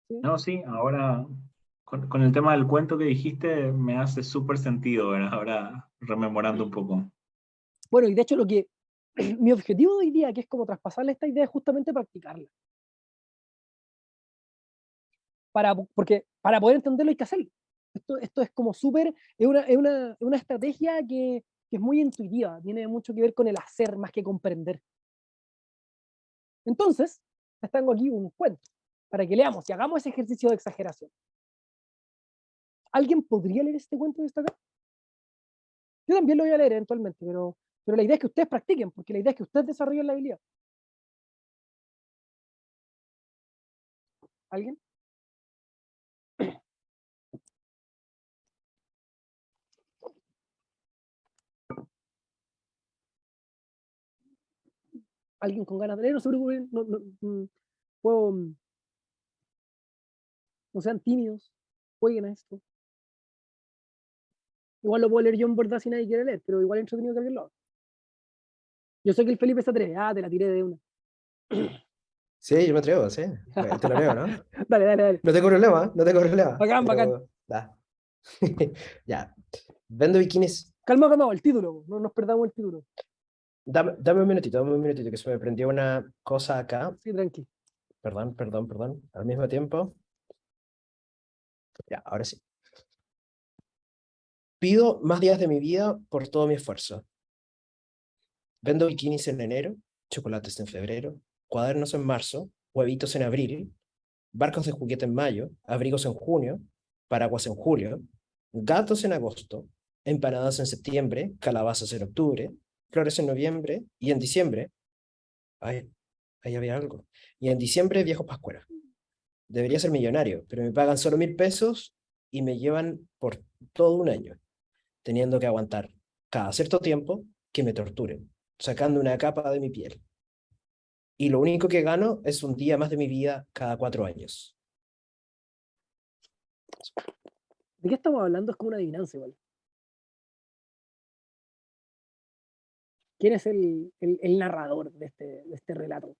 ¿Sí? No, sí, ahora con el tema del cuento que dijiste me hace súper sentido, ¿verdad? Ahora rememorando un poco. Bueno, y de hecho mi objetivo de hoy día, que es como traspasarle esta idea, es justamente practicarla. Porque para poder entenderlo hay que hacerlo. Esto es como súper, es una estrategia que es muy intuitiva, tiene mucho que ver con el hacer más que comprender. Entonces, les tengo aquí un cuento, para que leamos y hagamos ese ejercicio de exageración. ¿Alguien podría leer este cuento que está acá? Yo también lo voy a leer eventualmente, pero la idea es que ustedes practiquen, porque la idea es que ustedes desarrollen la habilidad. ¿Alguien? ¿Alguien con ganas de leer? No se preocupen, no sean tímidos, jueguen a esto. Igual lo puedo leer yo en verdad si nadie quiere leer, pero igual es entretenido que alguien lo haga. Yo sé que el Felipe se atreve. Te la tiré de una. Sí, yo me atrevo, sí. Te lo leo, ¿no? Dale. No tengo problema, no tengo problema. Bacán. Pero, da. Ya. Vendo bikinis. Calma, el título. No nos perdamos el título. Dame un minutito, que se me prendió una cosa acá. Sí, tranqui. Perdón. Al mismo tiempo. Ya, ahora sí. Pido más días de mi vida por todo mi esfuerzo. Vendo bikinis en enero, chocolates en febrero, cuadernos en marzo, huevitos en abril, barcos de juguete en mayo, abrigos en junio, paraguas en julio, gatos en agosto, empanadas en septiembre, calabazas en octubre, flores en noviembre y en diciembre. Ay, ahí había algo. Y en diciembre viajo pascuera. Debería ser millonario, pero me pagan solo 1.000 pesos y me llevan por todo un año, teniendo que aguantar cada cierto tiempo que me torturen, sacando una capa de mi piel. Y lo único que gano es un día más de mi vida cada 4 años. ¿De qué estamos hablando? Es como una adivinanza igual. ¿Quién es el narrador de este relato?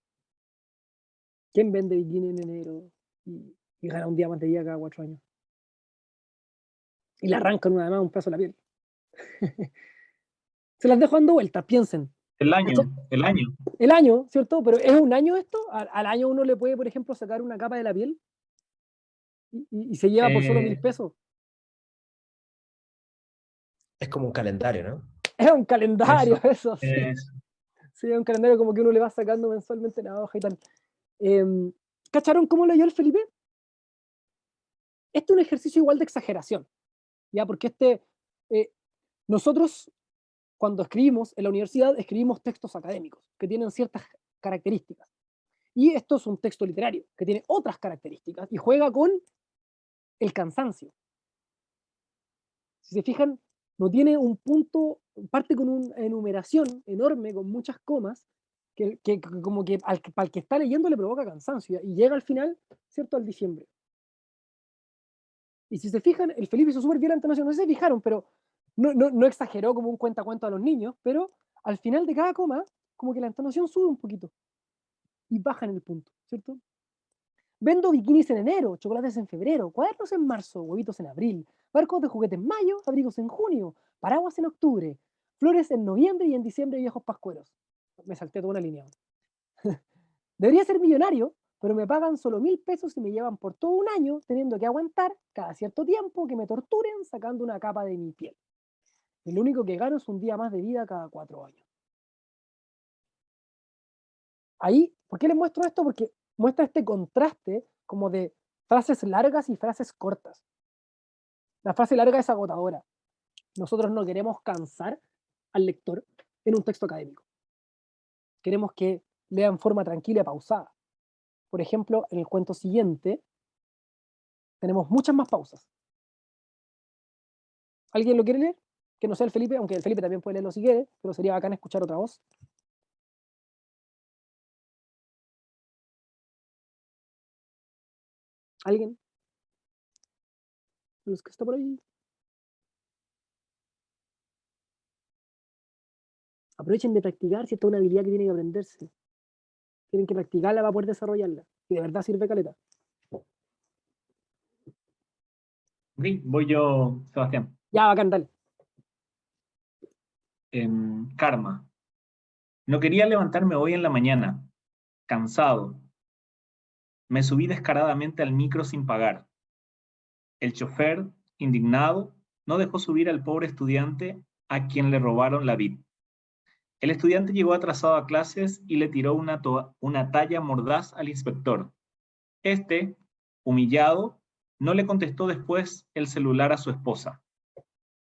¿Quién vende bikini en enero y gana un día más de vida cada 4 años? Y le arrancan una vez un pedazo de la piel. Se las dejo dando vueltas, piensen. El año. El año, ¿cierto? Pero ¿es un año esto? Al año uno le puede, por ejemplo, sacar una capa de la piel y se lleva por solo 1.000 pesos. Es como un calendario, ¿no? Es un calendario, eso, sí. Eso. Sí, es un calendario como que uno le va sacando mensualmente la hoja y tal. ¿Cacharon cómo leyó el Felipe? Este es un ejercicio igual de exageración, ¿ya? Porque nosotros cuando escribimos en la universidad, escribimos textos académicos que tienen ciertas características. Y esto es un texto literario que tiene otras características y juega con el cansancio. Si se fijan, no tiene un punto, parte con una enumeración enorme, con muchas comas, que como que al que está leyendo le provoca cansancio y llega al final, ¿cierto?, al diciembre. Y si se fijan, el Felipe hizo súper bien la entonación, no sé si se fijaron, pero no exageró como un cuentacuentos a los niños, pero al final de cada coma, como que la entonación sube un poquito y baja en el punto, ¿cierto? Vendo bikinis en enero, chocolates en febrero, cuadernos en marzo, huevitos en abril, barcos de juguete en mayo, abrigos en junio, paraguas en octubre, flores en noviembre y en diciembre viejos pascueros. Me salté toda una línea. Debería ser millonario, pero me pagan solo 1.000 pesos y me llevan por todo un año teniendo que aguantar cada cierto tiempo que me torturen sacando una capa de mi piel. Y lo único que gano es un día más de vida cada 4 años. Ahí, ¿por qué les muestro esto? Porque muestra este contraste como de frases largas y frases cortas. La frase larga es agotadora. Nosotros no queremos cansar al lector en un texto académico. Queremos que lea en forma tranquila y pausada. Por ejemplo, en el cuento siguiente tenemos muchas más pausas. ¿Alguien lo quiere leer? Que no sea el Felipe, aunque el Felipe también puede leerlo si quiere, pero sería bacán escuchar otra voz. ¿Alguien? ¿Los que está por ahí? Aprovechen de practicar si esta es una habilidad que tienen que aprenderse. Tienen que practicarla para poder desarrollarla. Y de verdad sirve caleta. Ok, voy yo, Sebastián. Ya, bacán, dale. Karma. No quería levantarme hoy en la mañana, cansado. Me subí descaradamente al micro sin pagar. El chofer, indignado, no dejó subir al pobre estudiante a quien le robaron la vid. El estudiante llegó atrasado a clases y le tiró una talla mordaz al inspector. Este, humillado, no le contestó después el celular a su esposa.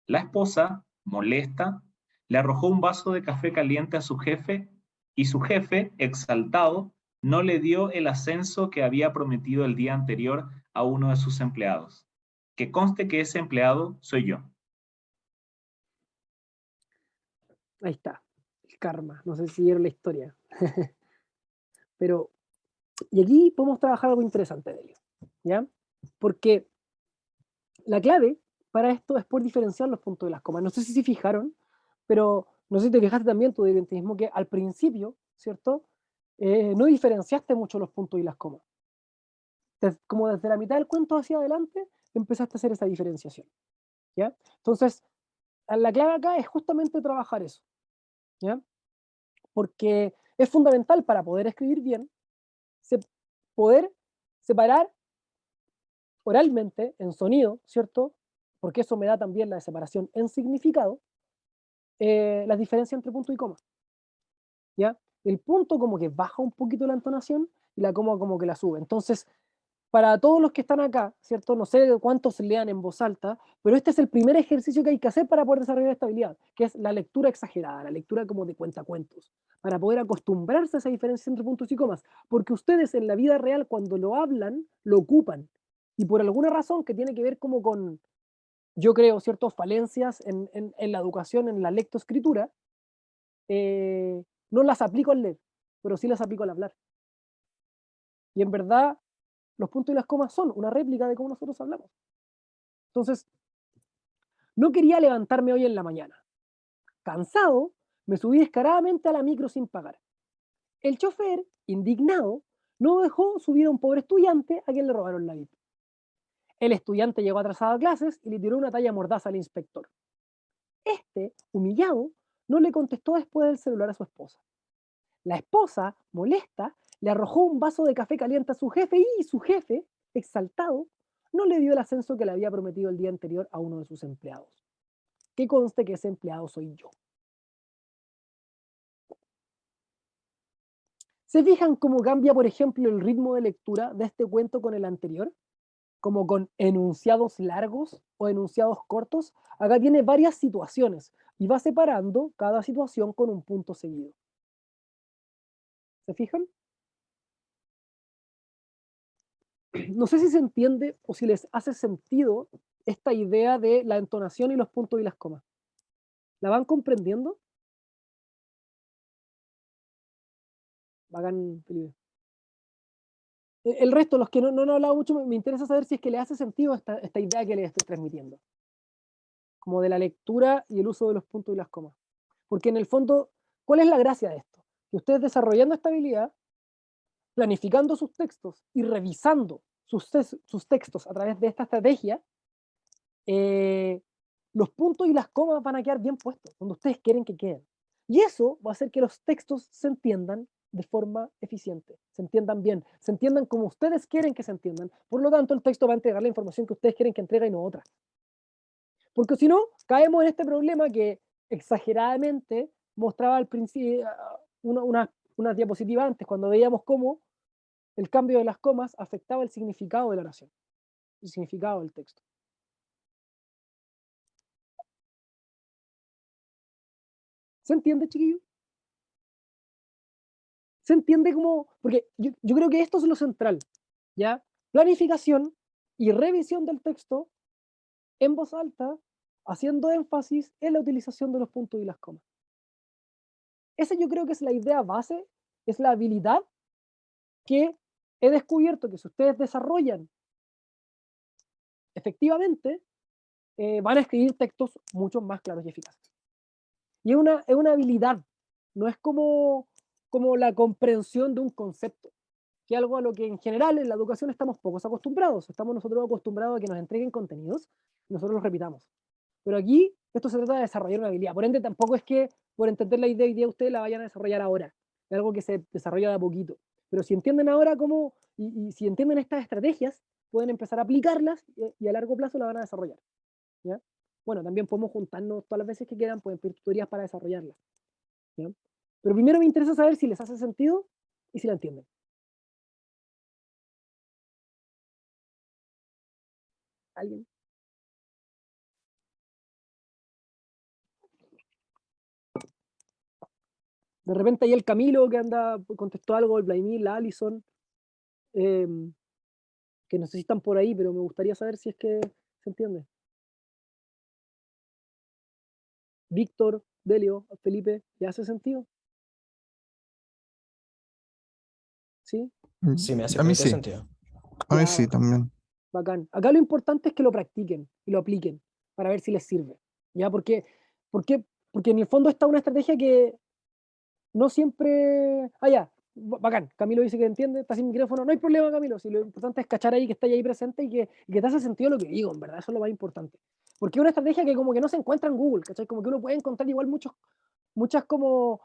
La esposa, molesta, le arrojó un vaso de café caliente a su jefe y su jefe, exaltado, no le dio el ascenso que había prometido el día anterior a uno de sus empleados. Que conste que ese empleado soy yo. Ahí está. El karma. No sé si vieron la historia. Pero, y aquí podemos trabajar algo interesante de ello. ¿Ya? Porque la clave para esto es poder diferenciar los puntos de las comas. No sé si se fijaron, pero no sé si te fijaste también tu evidentismo que al principio, ¿cierto? No diferenciaste mucho los puntos y las comas. Como desde la mitad del cuento hacia adelante, empezaste a hacer esa diferenciación. ¿Ya? Entonces, la clave acá es justamente trabajar eso. ¿Ya? Porque es fundamental para poder escribir bien, poder separar oralmente, en sonido, ¿cierto? Porque eso me da también la separación en significado, las diferencias entre punto y coma, ¿ya? El punto como que baja un poquito la entonación y la coma como que la sube. Entonces, para todos los que están acá, ¿cierto? No sé cuántos lean en voz alta, pero este es el primer ejercicio que hay que hacer para poder desarrollar esta habilidad, que es la lectura exagerada, la lectura como de cuentacuentos, para poder acostumbrarse a esa diferencia entre puntos y comas, porque ustedes en la vida real cuando lo hablan, lo ocupan, y por alguna razón que tiene que ver como con, yo creo, ciertas falencias en la educación, en la lectoescritura, no las aplico al leer, pero sí las aplico al hablar. Y en verdad, los puntos y las comas son una réplica de cómo nosotros hablamos. Entonces, no quería levantarme hoy en la mañana. Cansado, me subí descaradamente a la micro sin pagar. El chofer, indignado, no dejó subir a un pobre estudiante a quien le robaron la vida. El estudiante llegó atrasado a clases y le tiró una talla mordaza al inspector. Este, humillado, no le contestó después del celular a su esposa. La esposa, molesta, le arrojó un vaso de café caliente a su jefe y su jefe, exaltado, no le dio el ascenso que le había prometido el día anterior a uno de sus empleados. Que conste que ese empleado soy yo. ¿Se fijan cómo cambia, por ejemplo, el ritmo de lectura de este cuento con el anterior? como con enunciados largos o enunciados cortos, acá tiene varias situaciones y va separando cada situación con un punto seguido. ¿Se fijan? No sé si se entiende o si les hace sentido esta idea de la entonación y los puntos y las comas. ¿La van comprendiendo? Bacán, Felipe. El resto, los que no han hablado mucho, me interesa saber si es que le hace sentido esta idea que les estoy transmitiendo. Como de la lectura y el uso de los puntos y las comas. Porque en el fondo, ¿cuál es la gracia de esto? Que ustedes desarrollando esta habilidad, planificando sus textos y revisando sus textos a través de esta estrategia, los puntos y las comas van a quedar bien puestos, donde ustedes quieren que queden. Y eso va a hacer que los textos se entiendan de forma eficiente, se entiendan bien, se entiendan como ustedes quieren que se entiendan. Por lo tanto, el texto va a entregar la información que ustedes quieren que entregue y no otra. Porque si no, caemos en este problema que exageradamente mostraba al principio una diapositiva antes, cuando veíamos cómo el cambio de las comas afectaba el significado de la oración, el significado del texto. ¿Se entiende, chiquillo? ¿Se entiende cómo? Porque yo creo que esto es lo central, ¿ya? Planificación y revisión del texto en voz alta, haciendo énfasis en la utilización de los puntos y las comas. Esa yo creo que es la idea base, es la habilidad que he descubierto que si ustedes desarrollan efectivamente, van a escribir textos mucho más claros y eficaces. Y es una habilidad, no es como la comprensión de un concepto, que es algo a lo que en general en la educación estamos pocos acostumbrados. Estamos nosotros acostumbrados a que nos entreguen contenidos y nosotros los repitamos. Pero aquí esto se trata de desarrollar una habilidad. Por ende, tampoco es que por entender la idea ustedes la vayan a desarrollar ahora. Es algo que se desarrolla de a poquito. Pero si entienden ahora cómo, y si entienden estas estrategias, pueden empezar a aplicarlas y a largo plazo la van a desarrollar. ¿Ya? Bueno, también podemos juntarnos todas las veces que quieran, pueden pedir tutorías para desarrollarlas. ¿Ya? Pero primero me interesa saber si les hace sentido y si la entienden. ¿Alguien? De repente hay el Camilo que anda, contestó algo, el Vladimir, la Allison, que no sé si están por ahí, pero me gustaría saber si es que se entiende. Víctor, Delio, Felipe, ¿le hace sentido? ¿Sí? Sí, me hace A mí completo sí, sentido. a mí Ya, sí bacán, también. bacán. Acá lo importante es que lo practiquen y lo apliquen para ver si les sirve. ¿Ya? Porque, porque en el fondo está una estrategia que no siempre... Ah, ya, bacán. Camilo dice que entiende, está sin micrófono. No hay problema, Camilo. Si lo importante es cachar ahí que está ahí presente y que te hace sentido lo que digo, en verdad. Eso es lo más importante. Porque es una estrategia que como que no se encuentra en Google, ¿cachai? Como que uno puede encontrar igual muchas como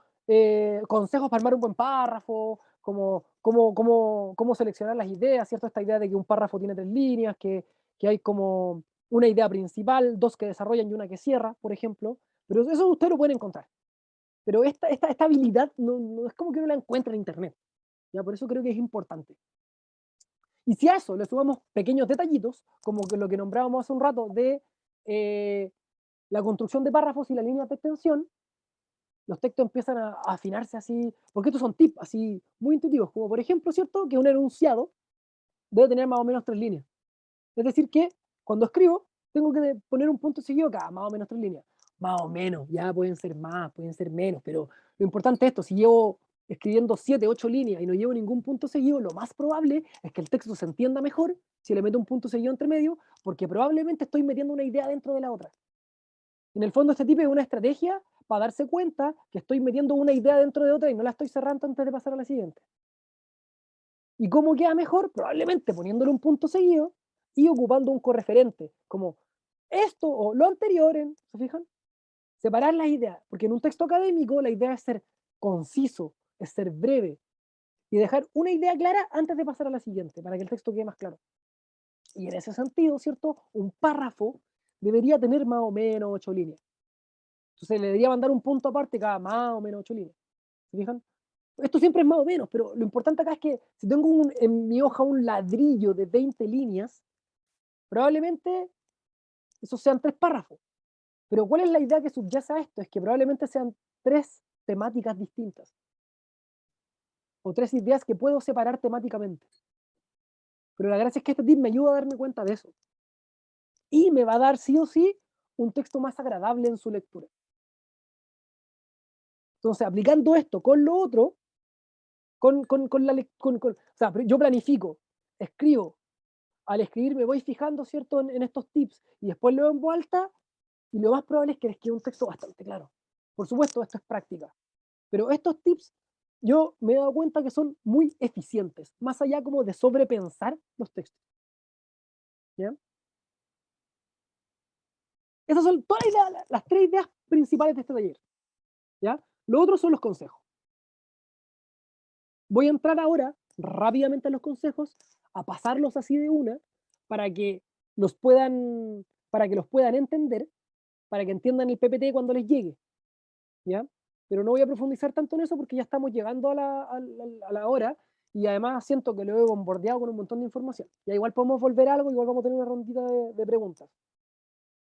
consejos para armar un buen párrafo, cómo seleccionar las ideas, ¿cierto? Esta idea de que un párrafo tiene 3 líneas, que hay como una idea principal, 2 que desarrollan y una que cierra, por ejemplo. Pero eso ustedes lo pueden encontrar. Pero esta habilidad no es como que uno la encuentra en internet. ¿Ya? Por eso creo que es importante. Y si a eso le sumamos pequeños detallitos, como que lo que nombrábamos hace un rato de la construcción de párrafos y las líneas de extensión, los textos empiezan a afinarse así, porque estos son tips así muy intuitivos, como por ejemplo, ¿cierto? Que un enunciado debe tener más o menos 3 líneas. Es decir, que cuando escribo, tengo que poner un punto seguido cada más o menos 3 líneas. Más o menos, ya pueden ser más, pueden ser menos, pero lo importante es esto, si llevo escribiendo 7, 8 líneas y no llevo ningún punto seguido, lo más probable es que el texto se entienda mejor si le meto un punto seguido entre medio, porque probablemente estoy metiendo una idea dentro de la otra. En el fondo, este tipo es una estrategia para darse cuenta que estoy metiendo una idea dentro de otra y no la estoy cerrando antes de pasar a la siguiente. ¿Y cómo queda mejor? Probablemente poniéndole un punto seguido y ocupando un correferente, como esto o lo anterior, ¿se fijan? Separar las ideas, porque en un texto académico la idea es ser conciso, es ser breve y dejar una idea clara antes de pasar a la siguiente, para que el texto quede más claro. Y en ese sentido, ¿cierto? Un párrafo debería tener más o menos 8 líneas. Entonces le debería mandar un punto aparte cada más o menos 8 líneas. ¿Se fijan? Esto siempre es más o menos, pero lo importante acá es que si tengo en mi hoja un ladrillo de 20 líneas, Probablemente esos sean 3 párrafos. Pero ¿cuál es la idea que subyace a esto? Es que probablemente sean 3 temáticas distintas. O 3 ideas que puedo separar temáticamente. Pero la gracia es que este tip me ayuda a darme cuenta de eso. Y me va a dar sí o sí un texto más agradable en su lectura. Entonces, aplicando esto con lo otro, o sea, yo planifico, escribo, al escribir me voy fijando, ¿cierto?, en estos tips, y después leo en voz alta, y lo más probable es que les quede un texto bastante claro. Por supuesto, esto es práctica, pero estos tips yo me he dado cuenta que son muy eficientes, más allá como de sobrepensar los textos. ¿Ya? Esas son todas las 3 ideas principales de este taller. ¿Ya? Lo otro son los consejos. Voy a entrar ahora rápidamente a los consejos, a pasarlos así de una, para que para que los puedan entender, para que entiendan el PPT cuando les llegue, ¿ya? Pero no voy a profundizar tanto en eso porque ya estamos llegando a la hora y además siento que lo he bombardeado con un montón de información. Ya igual podemos volver a algo, igual vamos a tener una rondita de preguntas.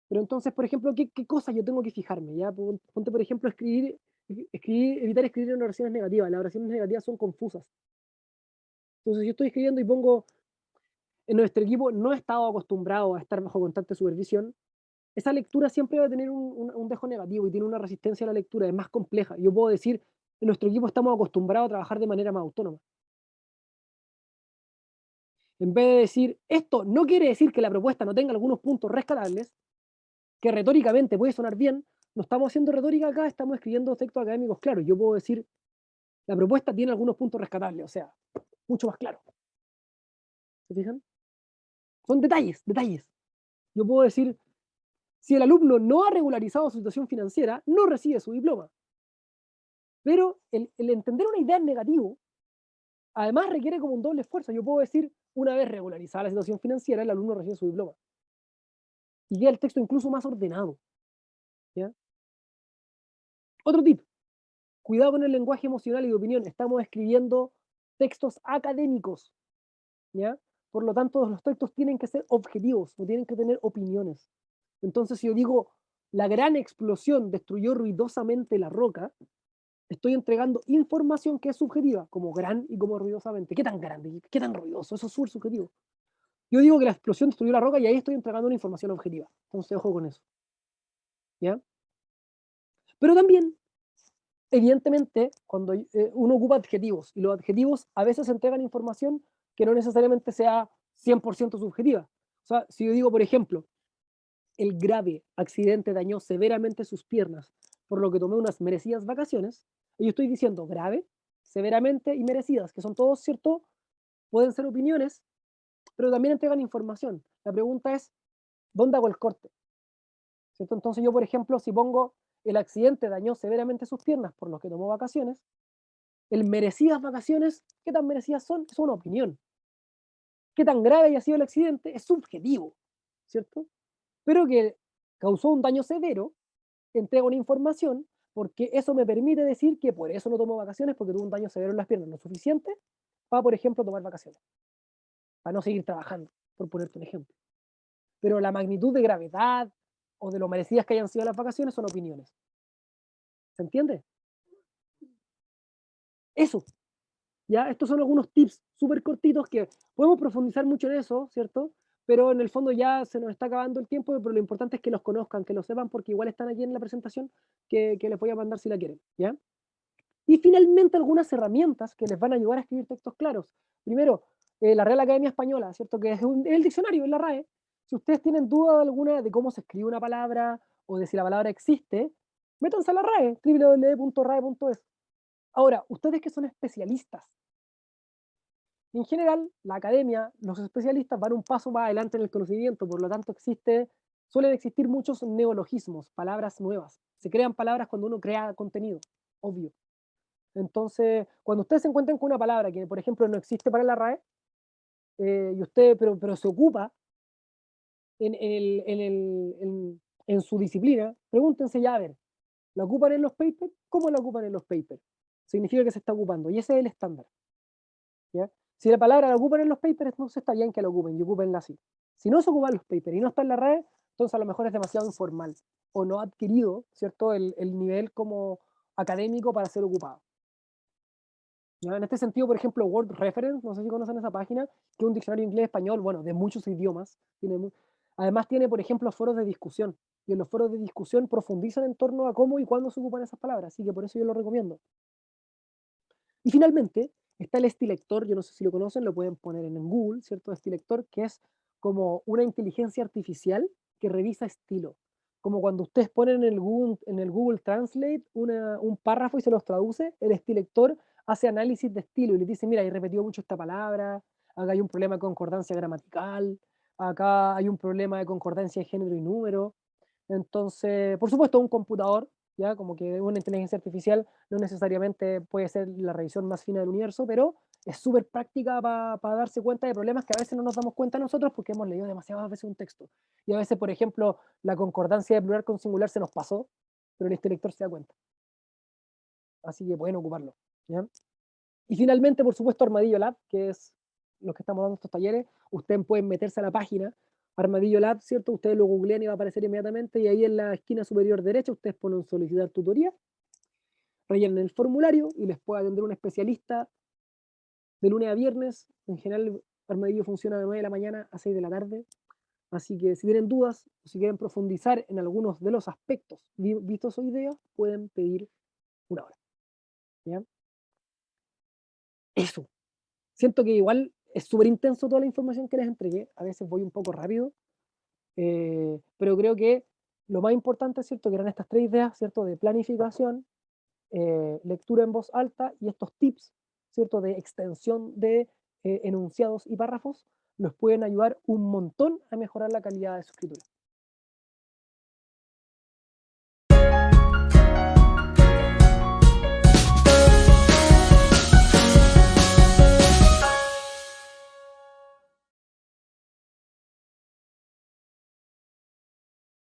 Pero entonces, por ejemplo, ¿qué cosas yo tengo que fijarme? ¿Ya? Ponte, por ejemplo, evitar escribir en oraciones negativas. Las oraciones negativas son confusas. Entonces yo estoy escribiendo y pongo, en nuestro equipo no he estado acostumbrado a estar bajo constante supervisión. Esa lectura siempre va a tener un dejo negativo y tiene una resistencia a la lectura, es más compleja. Yo puedo decir, en nuestro equipo estamos acostumbrados a trabajar de manera más autónoma. En vez de decir, esto no quiere decir que la propuesta no tenga algunos puntos rescatables, que retóricamente puede sonar bien, no estamos haciendo retórica acá, estamos escribiendo textos académicos claros. Yo puedo decir, la propuesta tiene algunos puntos rescatables, o sea, mucho más claro. ¿Se fijan? Son detalles, detalles. Yo puedo decir, si el alumno no ha regularizado su situación financiera, no recibe su diploma. Pero el entender una idea en negativo, además requiere como un doble esfuerzo. Yo puedo decir, una vez regularizada la situación financiera, el alumno recibe su diploma. Y queda el texto incluso más ordenado. ¿Ya? Otro tip, cuidado con el lenguaje emocional y de opinión. Estamos escribiendo textos académicos. ¿Ya? Por lo tanto, los textos tienen que ser objetivos, no tienen que tener opiniones. Entonces, si yo digo, la gran explosión destruyó ruidosamente la roca, estoy entregando información que es subjetiva, como gran y como ruidosamente. ¿Qué tan grande? ¿Qué tan ruidoso? Eso es súper subjetivo. Yo digo que la explosión destruyó la roca y ahí estoy entregando una información objetiva. Entonces, ojo con eso. ¿Ya? Pero también, evidentemente, cuando uno ocupa adjetivos, y los adjetivos a veces entregan información que no necesariamente sea 100% subjetiva. O sea, si yo digo, por ejemplo, el grave accidente dañó severamente sus piernas, por lo que tomé unas merecidas vacaciones, y yo estoy diciendo grave, severamente y merecidas, que son todos, ¿cierto? Pueden ser opiniones, pero también entregan información. La pregunta es, ¿dónde hago el corte? ¿Cierto? Entonces yo, por ejemplo, si pongo el accidente dañó severamente sus piernas, por lo que tomó vacaciones, el merecidas vacaciones, ¿qué tan merecidas son? Es una opinión. ¿Qué tan grave haya sido el accidente? Es subjetivo, ¿cierto? Pero que causó un daño severo, entrega una información, porque eso me permite decir que por eso no tomo vacaciones, porque tuvo un daño severo en las piernas, lo suficiente para, por ejemplo, tomar vacaciones, para no seguir trabajando, por ponerte un ejemplo. Pero la magnitud de gravedad o de lo merecidas que hayan sido las vacaciones son opiniones. ¿Se entiende? Eso. ¿Ya? Estos son algunos tips súper cortitos que podemos profundizar mucho en eso, ¿cierto? Pero en el fondo ya se nos está acabando el tiempo, pero lo importante es que los conozcan, que lo sepan, porque igual están aquí en la presentación que les voy a mandar si la quieren, ¿ya? Y finalmente algunas herramientas que les van a ayudar a escribir textos claros. Primero, la Real Academia Española, ¿cierto? Que es el diccionario, es la RAE. Si ustedes tienen duda alguna de cómo se escribe una palabra o de si la palabra existe, métanse a la RAE, www.rae.es. Ahora, ustedes que son especialistas, en general, la academia, los especialistas van un paso más adelante en el conocimiento, por lo tanto suelen existir muchos neologismos, palabras nuevas. Se crean palabras cuando uno crea contenido, obvio. Entonces, cuando ustedes se encuentren con una palabra que, por ejemplo, no existe para la RAE, y usted, pero se ocupa en su disciplina, pregúntense ya, a ver, ¿la ocupan en los papers? ¿Cómo la ocupan en los papers? Significa que se está ocupando, y ese es el estándar. ¿Ya? Si la palabra la ocupan en los papers, entonces está bien que la ocupen y ocupenla así. Si no se ocupan los papers y no está en la red, entonces a lo mejor es demasiado informal o no ha adquirido, ¿cierto?, el nivel como académico para ser ocupado. ¿Ya? En este sentido, por ejemplo, Word Reference, no sé si conocen esa página, que es un diccionario inglés-español, bueno, de muchos idiomas. Además tiene, por ejemplo, foros de discusión. Y en los foros de discusión profundizan en torno a cómo y cuándo se ocupan esas palabras. Así que por eso yo lo recomiendo. Y finalmente, está el Stilector, yo no sé si lo conocen, lo pueden poner en Google, ¿cierto? Stilector, que es como una inteligencia artificial que revisa estilo. Como cuando ustedes ponen en el Google Translate un párrafo y se los traduce, el Stilector hace análisis de estilo y les dice, mira, he repetido mucho esta palabra, acá hay un problema de concordancia gramatical, acá hay un problema de concordancia de género y número. Entonces, por supuesto, un computador, ya como que una inteligencia artificial no necesariamente puede ser la revisión más fina del universo, pero es súper práctica para darse cuenta de problemas que a veces no nos damos cuenta nosotros porque hemos leído demasiadas veces un texto. Y a veces, por ejemplo, la concordancia de plural con singular se nos pasó, pero el lector se da cuenta. Así que pueden ocuparlo. ¿Ya? Y finalmente, por supuesto, Armadillo Lab, que es los que estamos dando estos talleres. Ustedes pueden meterse a la página Armadillo Lab, ¿cierto? Ustedes lo googlean y va a aparecer inmediatamente, y ahí en la esquina superior derecha ustedes ponen solicitar tutoría, rellenan el formulario y les puede atender un especialista de lunes a viernes. En general, Armadillo funciona de 9 de la mañana a 6 de la tarde. Así que si tienen dudas o si quieren profundizar en algunos de los aspectos vistos hoy día, pueden pedir una hora. ¿Ya? Eso. Siento que igual es súper intenso toda la información que les entregué. A veces voy un poco rápido, pero creo que lo más importante es, ¿cierto?, que eran estas 3 ideas, ¿cierto?, de planificación, lectura en voz alta y estos tips, ¿cierto?, de extensión de enunciados y párrafos, los pueden ayudar un montón a mejorar la calidad de su escritura.